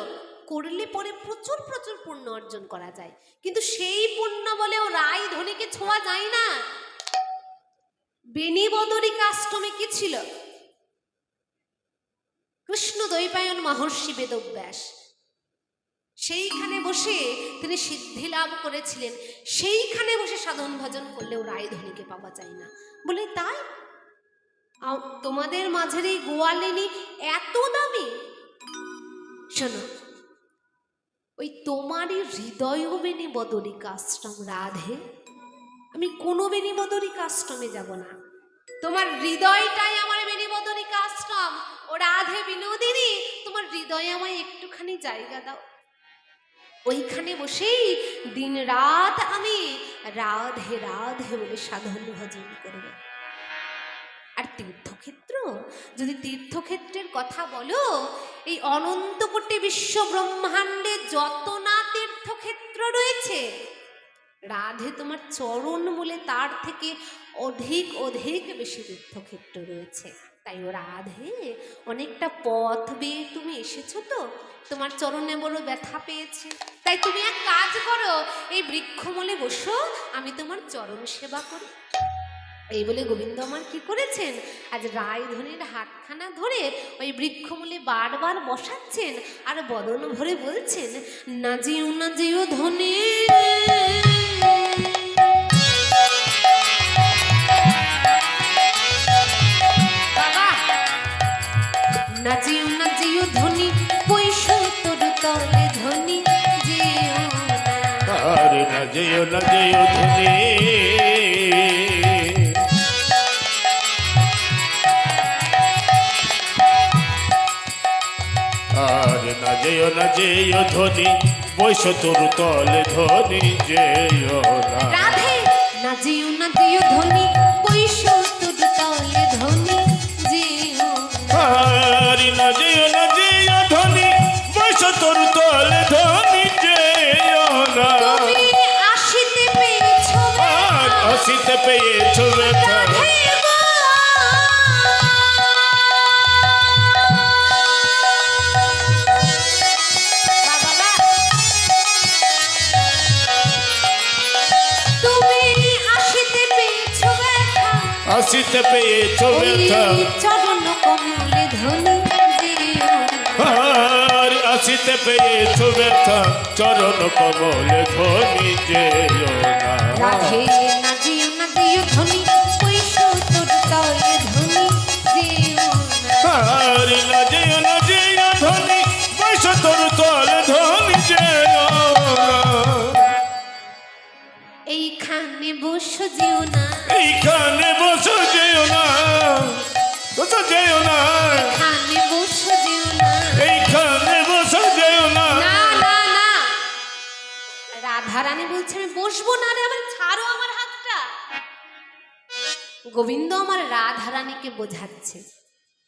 করলে পরে প্রচুর প্রচুর পুণ্য অর্জন করা যায়, কিন্তু সেই পুণ্য বলেও রায়ধনীকে ছোঁয়া যায় না। বেনি বদরিকা আশ্রমে কি ছিল? কৃষ্ণ দ্বৈপায়ন মহর্ষি বেদব্যাস সেইখানে বসে তিনি সিদ্ধি লাভ করেছিলেন। সেইখানে বসে সাধন ভজন করলেও রায়ধনীকে পাওয়া যায় না। বলে তাই তোমাদের মাঝের এই গোয়ালিনী এত দামি? শোনো, ওই তোমারই হৃদয় বেনি বদরিকা আশ্রম রাধে, আমি কোনো বেনি বদরিকা আশ্রমে যাব না। তোমার হৃদয়টাই আমার বেনি বদরিকা আশ্রম। ও রাধে বিনোদিনী, তোমার হৃদয়ে আমায় একটুখানি জায়গা দাও। ওইখানে বসেই দিন রাত আমি রাধে রাধে বলে সাধন ভজন করব। আর তীর্থক্ষেত্র, যদি তীর্থক্ষেত্রের কথা বলো, এই অনন্ত কোটি বিশ্ব ব্রহ্মাণ্ডে যত না তীর্থক্ষেত্র রয়েছে, রাধে তোমার চরণ বলে তার থেকে অধিক অধিক বেশি তীর্থক্ষেত্র রয়েছে। তাই ও রাধে, অনেকটা পথ বেয়ে তুমি এসেছো তো, তোমার চরণে বড় ব্যথা পেয়েছে, তাই তুমি এক কাজ করো, এই বৃক্ষমূলে বসো, আমি তোমার চরণ সেবা করি। এই বলে গোবিন্দ আমার কি করেছেন, আজ রায়ধনীর হাতখানা ধরে ওই বৃক্ষমূলে বারবার বসাচ্ছেন আর বদন ভরে বলছেন, না যেও না যেও ধনে, না যেও না যেও ধনী, পয়সা তোর তলে ধনী যেও না। আরে না যেও না যেও ধনী, আরে না যেও না যেও ধনী, বৈশ তোর তলে ধনী যেও না। রাধে, না যেও না যেও ধনী, পয়সা তোর তলে ধনী যেও না। আরে না যেও না যেও ধনী, বৈশ তোর তলে ধনী যেও না। তুমি আসিতে পেয়েছো আর আসিতে পেয়েছো ব্যথা, রাধে গো। বাবা, তুমি আসিতে পেয়েছো ব্যথা, আসিতে পেয়েছো ওই ব্যথা, চরণ কমলে ধনী যেও না। আর আসিতে পেয়েছো ব্যথা, চরণ কমলে ধনী যেও না। রাধে, না যেও না যেও ধনী, পয়সা তোর তলে ধনী যেও না। আর না যেও না যেও ধনী, বৈশ তোর তলে ধনী যেও না। এইখানে বসো যেও না, এইখানে বসো যেও না, বসো যেও না, এইখানে বসো যেও না। এইখানে বসো যেও না। না না না, রাধারানী বলছে আমি বসবো না রে, আমার ছাড়ো আমার হাতটা। গোবিন্দ আমার রাধারানীকে বোঝাচ্ছে,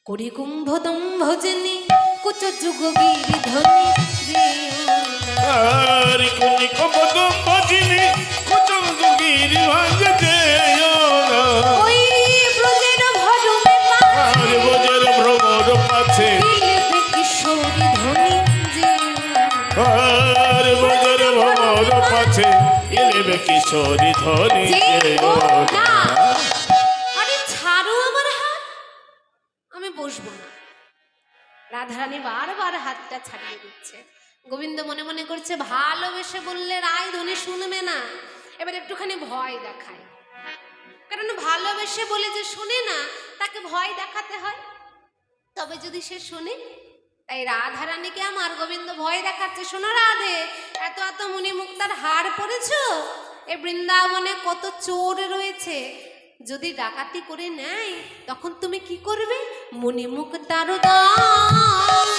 করি কুম্ভ দম্ভ জেনে কুচ যুগ গিরিধনী যেও না। আর কোনি কবদম ভজিনি, কুচম গিরি ভাঙ্গ যেও না। ওই ব্রজের ভরমে আর বজের ভ্রমর পাছে, পাখিলে কিশোরী ধনী যেও না। আর বজের ভ্রমর পাছে, এলেবে কিশোরী ধনী যেও না। আরে ছাড়ো আমার হাত, আমি বসবো না। রাধারানী বারবার হাতটা ছাড়িয়ে দিচ্ছে। গোবিন্দ মনে মনে করছে, ভালোবেসে বললে রায়ধনী শুনবে না, এবার একটুখানি ভয় দেখায়। কারণ ভালোবেসে বলে যে শুনে না, তাকে ভয় দেখাতে হয়, তবে যদি সে শুনে। তাই রাধারানীকে আমার গোবিন্দ ভয় দেখাচ্ছে, শোনো রাধে, এত এত মুনি মুক্তার হার পরেছো, এ বৃন্দাবনে কত চোর রয়েছে, যদি ডাকাতি করে নেয় তখন তুমি কি করবে? মুনি মুক্তার দান।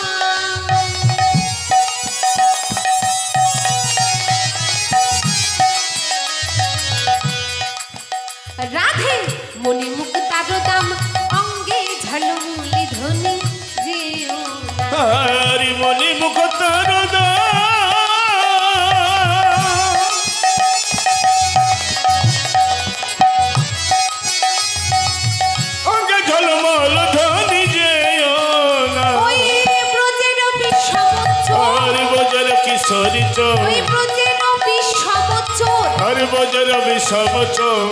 রাধে, মুনি মুক্তার দাম, অঙ্গে ঝলমুলি ধনী যেও না। আর মনি মুখ তার অঙ্গে ঝলমল ধনী যেও না। ওই ব্রজের বিষম চোর, আর বজর কিশোরী চোর, ওই ব্রজের বিষম চোর, আর বজর বিষম চোর,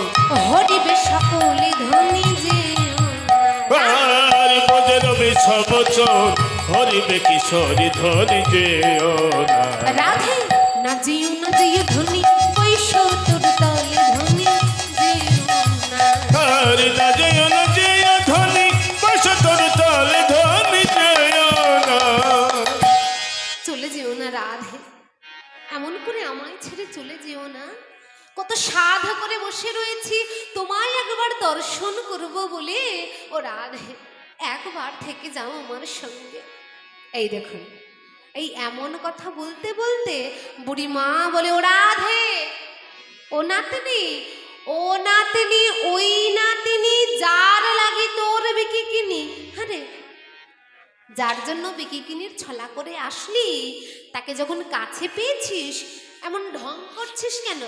হরিবে সকলে ধনী যেও না। আর বজর বিষম চোর, হরিবে কিশোরী ধরি যেও না রাধে না যেও ধনী বৈশ তোর তলে ধনী যেও না। হরি না যেও ধনি বস তোর তলে ধনি যেও না চলে যেও না রাধে, এমন করে আমায় ছেড়ে চলে যেও না। কত সাধ করে বসে রয়েছি তোমায় একবার দর্শন করব বলে। ও রাধে, একবার থেকে যাও আমার সঙ্গে। এই দেখুন, এই এমন কথা বলতে বলতে বুড়ি মা বলে, ও রাধে, ও নাতনি, ও নাতনি, ওই নাতনি যার লাগি তোর বিকিকিনি। আরে, যার জন্য বিকিকিনির ছলা করে আসলি, তাকে যখন কাছে পেয়েছিস এমন ঢং করছিস কেন?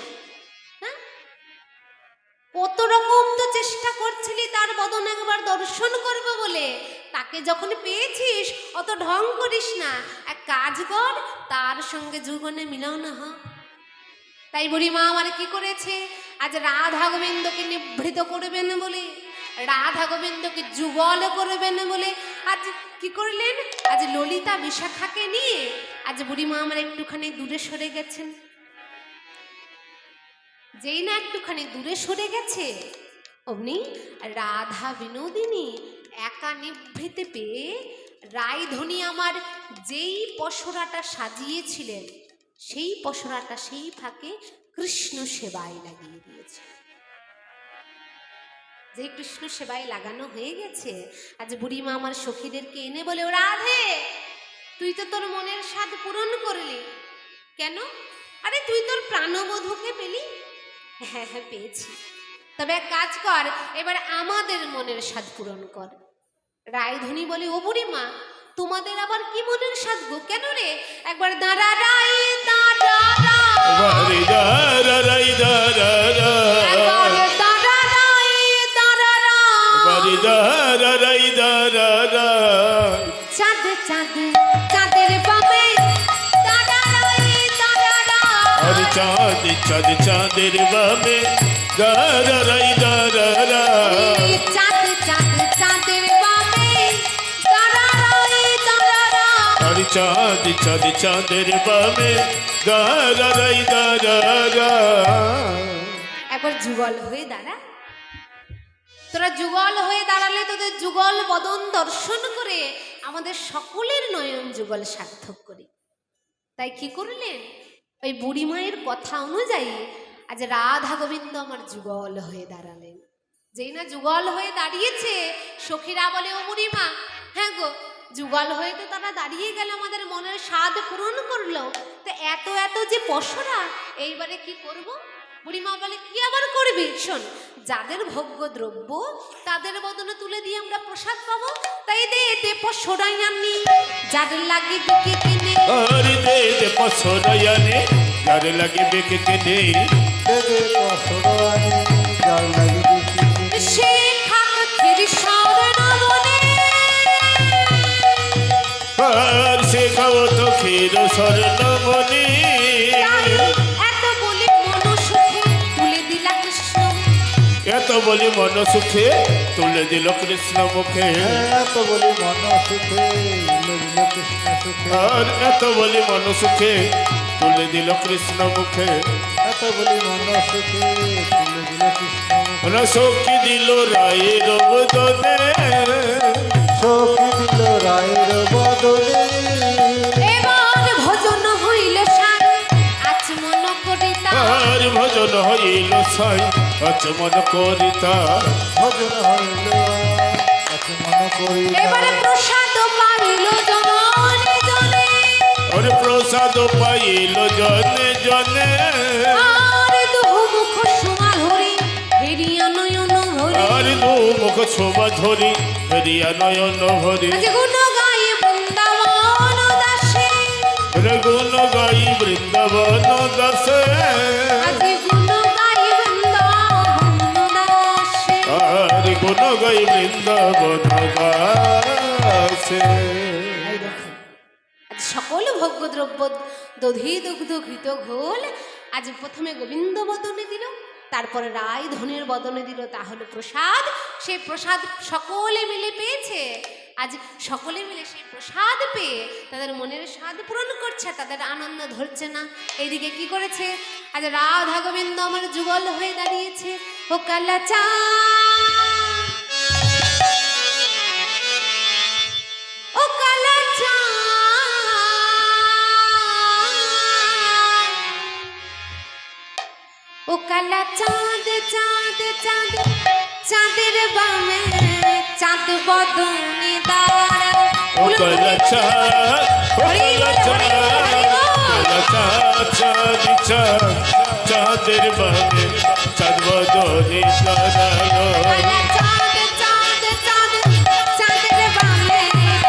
হ্যাঁ, কত রকম তো চেষ্টা করছিলি তার বদন একবার দর্শন করব বলে। তাকে যখন পেয়েছিস অত ঢং করিস না, এক কাজ কর, তার সঙ্গে যৌবনে মিলাও না। তাই বুড়ি মা আমার কি করেছে, আজ রাধা গোবিন্দকে নিভৃত করবেন বলে, রাধা গোবিন্দকে যুগল করবেন বলে আজ কি করলেন, আজ ললিতা বিশাখাকে নিয়ে আজ বুড়ি মা আমার একটুখানি দূরে সরে গেছেন। যেই না একটুখানি দূরে সরে গেছে, অমনি রাধা বিনোদিনী একা নিভৃতে পেয়ে রায়ধনী আমার যেই পসরাটা সাজিয়েছিলেন, সেই পসরাটা সেই ফাঁকে কৃষ্ণ সেবায় লাগিয়ে দিয়েছে। যে কৃষ্ণ সেবায় লাগানো হয়ে গেছে, আজ বুড়িমা আমার সখীদেরকে এনে বলে, ও রাধে, তুই তো তোর মনের স্বাদ পূরণ করলি। কেন? আরে তুই তোর প্রাণবধূকে পেলি। হ্যাঁ হ্যাঁ, পেয়েছি। তবে এক কাজ কর, এবার আমাদের মনের স্বাদ পূরণ কর। রায়ধনী বলে, ও বুড়িমা, তোমাদের আবার কি মনের স্বাদ গো? কেন রে? একবার দাঁড়া রাই দাঁড়া বারে দারা রাই দারা রা বারে দারা রাই দারা রা চাঁদ চাঁদ চাঁদের বামে দাঁড়া রাই দাঁড়া রা। আর চাঁদ চাঁদ চাঁদের বামে দারা রাই দারা রা চাঁদ চাঁদ চাঁদের বামে দাঁড়া রাই দাঁড়া রা। আর চাঁদ চাঁদ চাঁদের বামে দারা রাই দারা রা একবার যুগল হয়ে দাঁড়া। তোরা যুগল হয়ে দাঁড়ালে তোদের যুগল বদন দর্শন করে আমাদের সকলের নয়ন যুগল সার্থক করি। তাই কি করলেন, ওই বুড়ি মায়ের কথা অনুযায়ী আজ রাধা গোবিন্দ আমার যুগল হয়ে দাঁড়ালেন। যেই না যুগল হয়ে দাঁড়িয়েছে, সখীরা বলে, ও বুড়িমা, হ্যাঁ গো, যুগল হয়ে তো তারা দাঁড়িয়ে গেল, আমাদের মনের স্বাদ পূরণ করলো, তো এত এত যে পসরা, এইবারে কি করব? বুড়িমা বলে, কি আবার করবি? শোন, যাদের ভোগ্য দ্রব্য তাদের বদনে তুলে দিয়ে আমরা প্রসাদ পাবো, তাই দে দে পসরাই আনি, যাদের লাগে বিকে কিনে। আর দে দে পছরায়ানে যার লাগে বেকে কেনে দেবে পসরানি যার লাগি বিকিকিনি। সে খাক খিরিসার নবনে, আর সে খাও তো ক্ষীর স্বর্ণমণি তাই এত বলি মন সুখে তুলে দিলা কৃষ্ণ। এত বলি মন সুখে তুলে দিল কৃষ্ণ মুখে এত বলি মন সুখে লইল কৃষ্ণ সুখে। আর এত বলি মন সুখে তুলে দিল কৃষ্ণ মুখে এত বলি মন সুখে তুলে দিল কৃষ্ণ মুখে। সখী দিল রায়ের বদনে সখী দিল রায়ের বদনে। এবার ভজন হইল সার আচমন করিতা। আর ভজন হইল সাই আচমন করিতা ভজন হইল আচমন করিতা। এবারে প্রসাদ পাইল জনে জনে, আর প্রসাদ পাইল জনে জনে আর দুহ মুখ সোমা ধরি হেরিয়া নয়ন ভরি। আর দু মুখ শোভা ধরি হরিয়া নয়ন ভরি আজ গুণ গাই বৃন্দাবন দাসে, গুণ গাই বৃন্দাবন দাসে আজ গুণ গাই বৃন্দাবন দাসে। আর গুণ গাই বৃন্দাবন দাসে এই দেখুন, আজ সকল ভোগ্যদ্রব্য দধি দুগ্ধ ঘৃত ঘোল আজ প্রথমে গোবিন্দ বদনে দিল, তারপরে রায় ধনের বদনে দিল, তা হলো প্রসাদ। সেই প্রসাদ সকলে মিলে পেয়েছে। আজ সকলে মিলে সেই প্রসাদ পেয়ে তাদের মনের স্বাদ পূরণ করছে, তাদের আনন্দ ধরছে না। এইদিকে কি করেছে, আজ রাধা গোবিন্দ আমার যুগল হয়ে দাঁড়িয়েছে। ও কালাচা ও কালাচা ও কালা চাঁদ চাঁদ চাঁদ চাঁদের বামে চাঁদ বদনে দাঁড়া। ও কালা চাঁদ, ও কালা চাঁদ, চাঁদ চাঁদ চাঁদের বামে চাঁদ বদনে দাঁড়ালো। কালা চাঁদ চাঁদ চাঁদ চাঁদের বামে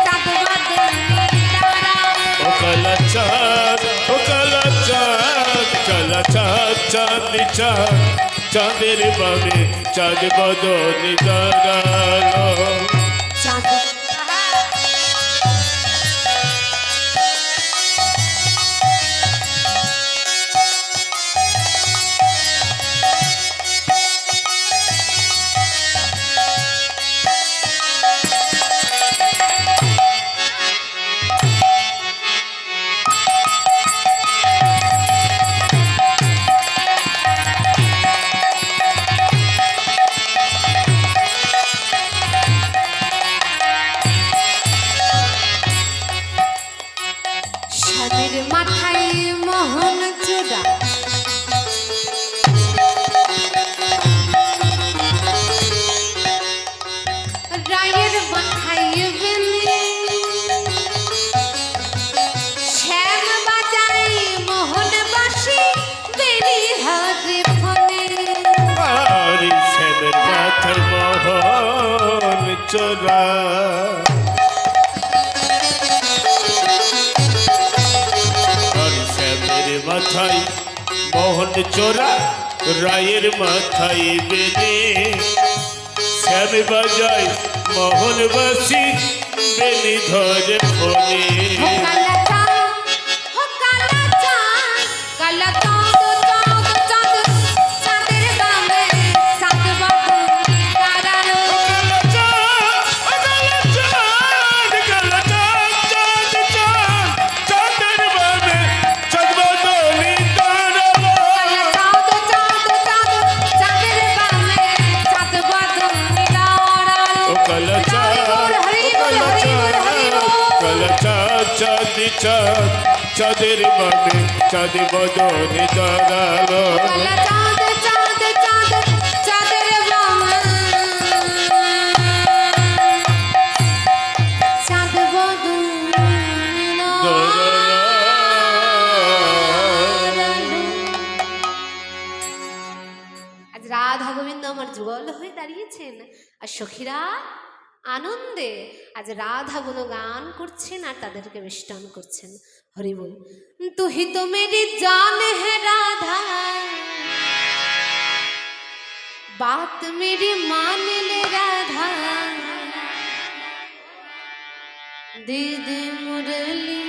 চাঁদ বদনে দাঁড়া। ও কালা চাঁদ, ও কালা চাঁদ, কালা চাঁদ, চাঁদ চাঁদ চাঁদের বামে চাঁদ বদনে দাঁড়ালো। চাঁদ স্বামীর মাথায় মোহন চূড়া, রায়ের মাথায় বেলি, শ্যাম বাজাই মোহন বাসি বেরি হারে ফলে। আর শ্যামের মাথায় মোহন চোরা, আর শ্যামের মাথায় মোহন চোরা, রায়ের মাথায় বেনে শ্যাম বাজায় মোহন বাসি বেনি ধরে ফলে। ও কালা চাঁদ, ও কালা চাঁদ, কালা চাঁদ চাঁদ চাঁদ চাঁদের বামে চাঁদ বদনে দাঁড়ালো। কালা চাঁদ চাঁদ চাঁদ চাঁদের বামে চাঁদ বদনে দাঁড়ালো। হরি বল হরি বল হরি বল। চাঁদের বামে চাঁদ বদনে দাঁড়ালো। কালা চাঁদ চাঁদ চাঁদ চাঁদের বামে চাঁদ বদনে দাঁড়ালো। আজ রাধা গোবিন্দ আমার যুগল হয়ে দাঁড়িয়েছেন, আর সখীরা আনন্দে আজ রাধা গুণগান করছেন আর তাদেরকে বেষ্টন করছেন। হরি বল। তু হি তো মেরি জান হে রাধা, बात मेरी मान ले राधा, दे दे मुरली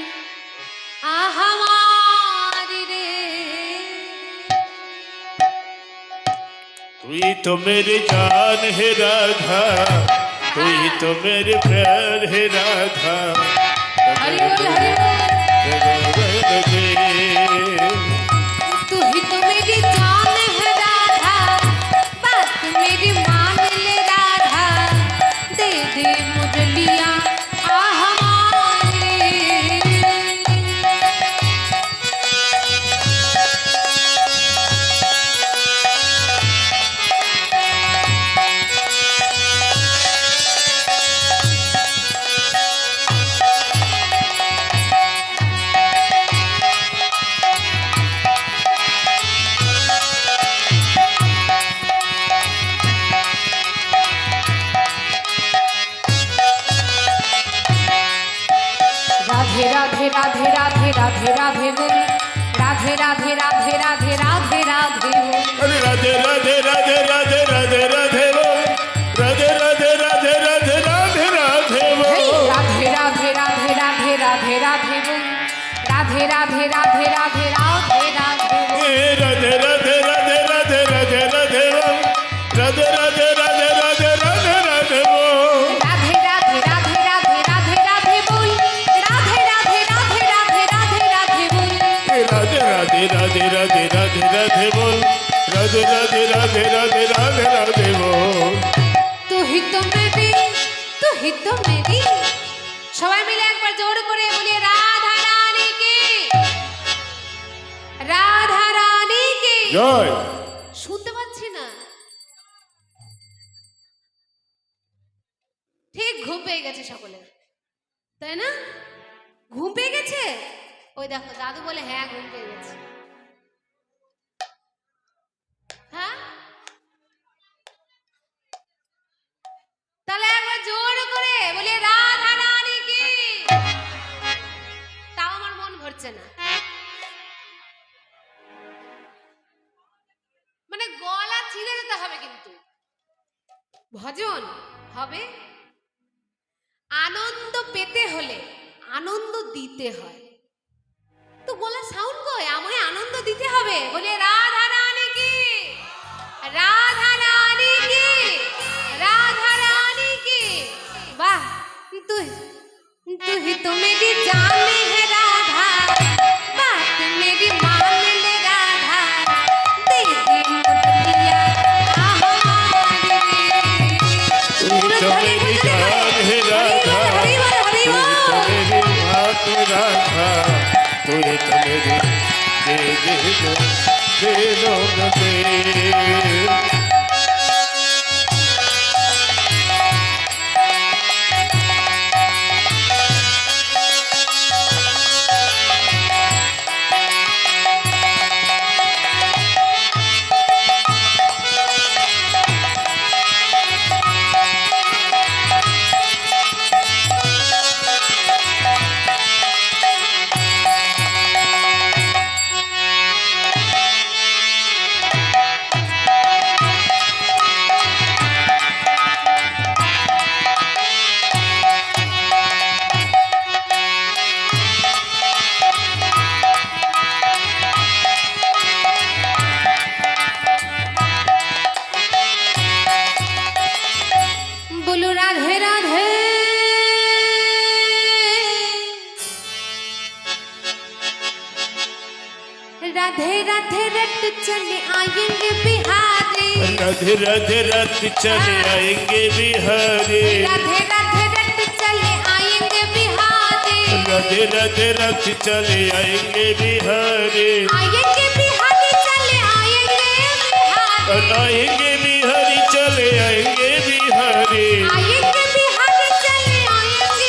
हमारी रे। तुई तो मेरी जान है राधा, तुई तो मेरे प्यार है राधा। हरि बोल हरि बोल। तू ही तो मेरी जान है राधा, बात मेरी मान ले राधा, दे दे मुरलिया हमारी। राधे राधे राधे राधे राधे राधे बोल, राधे राधे राधे राधे राधे राधे बोल। अरे राधे राधे राधे राधे राधे राधे बोल, राधे राधे राधे राधे राधे राधे बोल। राधे राधे राधे राधे राधे राधे बोल, राधे राधे राधे राधे राधे राधे बोल। राधे राधे राधे राधे राधे राधे बोल, राधे राधे राधे राधे राधे राधे बोल। राधे राधे राधे राधे রাধে রাধে রাধে রাধে বল, রাধে রাধে রাধে রাধে রাধে রাধে বল। तू ही तो मेरी, तू ही तो मेरी। সবাই মিলে একবার জোর করে বলি রাধা রানী কি, রাধা রানী কি জয়। শুনতে পাচ্ছি না, ঠিক ঘুম পেয়ে গেছে সকলে, তাই না? ঘুম পেয়ে গেছে? ওই দেখো দাদু বলে হ্যাঁ ঘুম পেয়ে গেছে। হ্যাঁ, তাহলে একবার জোর করে বলি রাধা রানী কি। তাও আমার মন ভরছে না, মানে গলা ছিঁড়ে যেতে হবে, কিন্তু ভজন হবে। আনন্দ পেতে হলে আনন্দ দিতে হয়, তো গলা সাউন্ড কই, আমায় আনন্দ দিতে হবে। বলে রাধা রানী কি, রাধা রানী কি, রাধা রানী কি। वाह, तू तू ही तो मेरी जान है राधा, बात मेरी मान ले राधा, दे दे मुरलिया हमारी। तू तो मेरी जान है राधा, तू तो मेरी बात राधा, तू तो मेरी दे दे दे दो दे। बोलो राधे राधे, राधे राधे रट चले आएंगे बिहारी, राधे राधे रत चले आएंगे बिहारी, राधे राधे रट चले आएंगे बिहारी, राधे राधे रत चले आएंगे बिहारी, आएंगे बिहारी चले आएंगे बिहारी, आएंगे बिहारी चले आएंगे बिहारी, आएंगे बिहारी चले आएंगे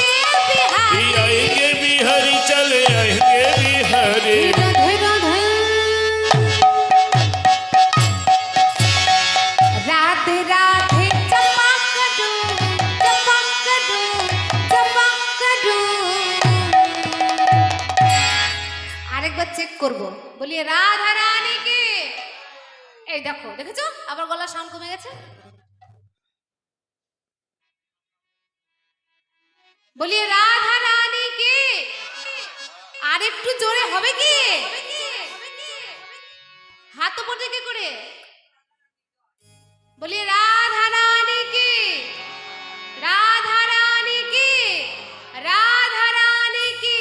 बिहारी, आएंगे बिहारी चले आएंगे बिहारी। राधे राधे, राधे राधे चमक दो, चमक दो, चमक दो। আরেকবার চেক করব, বলি রাধা রানী কি। এই দেখো, দেখেছো আবার গলা সাউন্ড কমে গেছে। বলি রাধা রানী কি, আর একটু জোরে হবে কি? হাত উপর দিকে করে বলি রাধা রানী কি, রাধা রানী কি, রাধা রানী কি।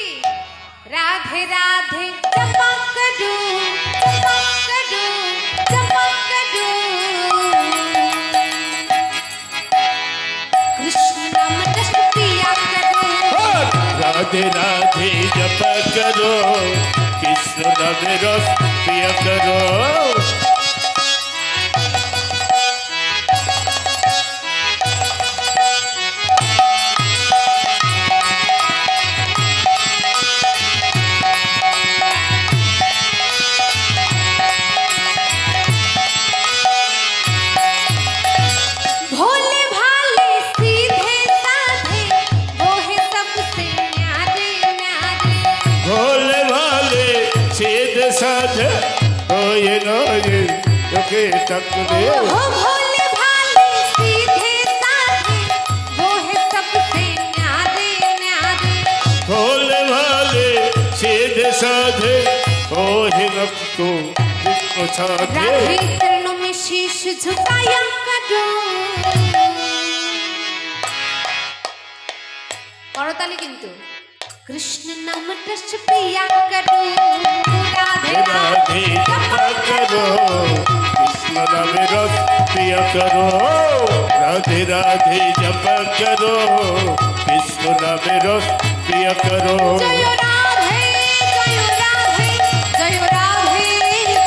রাধে রাধে চমক দো, চমক দো, চমক দো। কৃষ্ণ নাম জপ পিয়া করো, राधे राधे जप करो, कृष्ण नाम रस पिया करो। भोले भाले सीधे साधे वो है सबसे न्यारे न्यारे। भोले भाले सीधे साधे कोई नोए तोके तक दे। ओ भोले भाले सीधे साधे वो है सबसे न्यारे न्यारे। भोले भाले सीधे साधे कोई नक को साधे। राधे चरणों में शीश झुकाया करो। করতালি কিন্তু कृष्ण नाम रस पिया करो राधे राधे जपा करो कृष्ण नाम रस पिया करो राधे राधे जपा करो कृष्ण नाम रस पिया करो जय राधे जय राधे जय राधे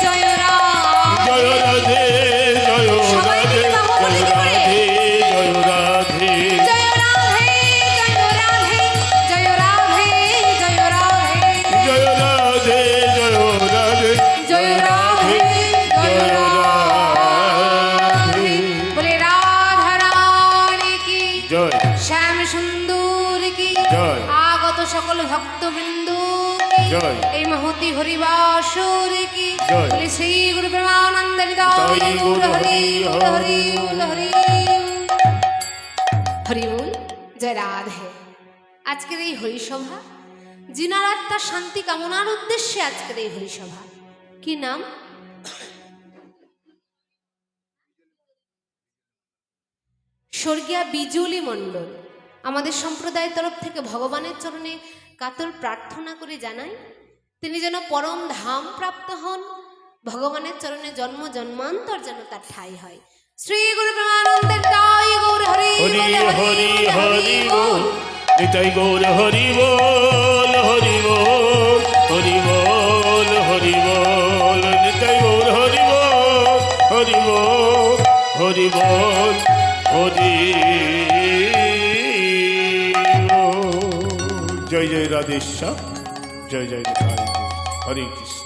जय राधे जय राधे जय সবাই राधे মিলে বাহুবলি जय করে। राधे जय राधे जय राधे जय राधे जय राधे जय राधे जय राधे जय राधे जय राधे जय राधे बोले राधा रानी की जय শ্যাম সুন্দর কি জয়। আগত সকল ভক্তবৃন্দ কি জয়। এই মহতি হরিবাসর কি জয়। বলে শ্রী গুরু প্রেমানন্দ হৃদয় জয় গুরু গুরু হরি হরি গুরু হরি গুরু হরি হরি বল জয় রাধে। আজকের এই হরিসভা জিনার আত্মার শান্তি কামনার উদ্দেশ্যে আজকের এই হরিসভা কি নাম স্বর্গীয়া বিজুলি মণ্ডল আমাদের সম্প্রদায়ের তরফ থেকে ভগবানের চরণে কাতর প্রার্থনা করে জানাই তিনি যেন পরম ধাম প্রাপ্ত হন, ভগবানের চরণে জন্ম জন্মান্তর যেন তার ঠাঁই হয়। শ্রী গুরু প্রেমানন্দের জয় গৌর হরি হরি বল, হরি বল, হরি বল নিতাই গৌর হরি বল হরি বল হরি বল হরি বল নিতাই গৌর হরি বল হরি বল হরি বল হরি বল। জয় জয় রাধেশ্বর জয় জয় নিতাই গৌর। হরে কৃষ্ণ।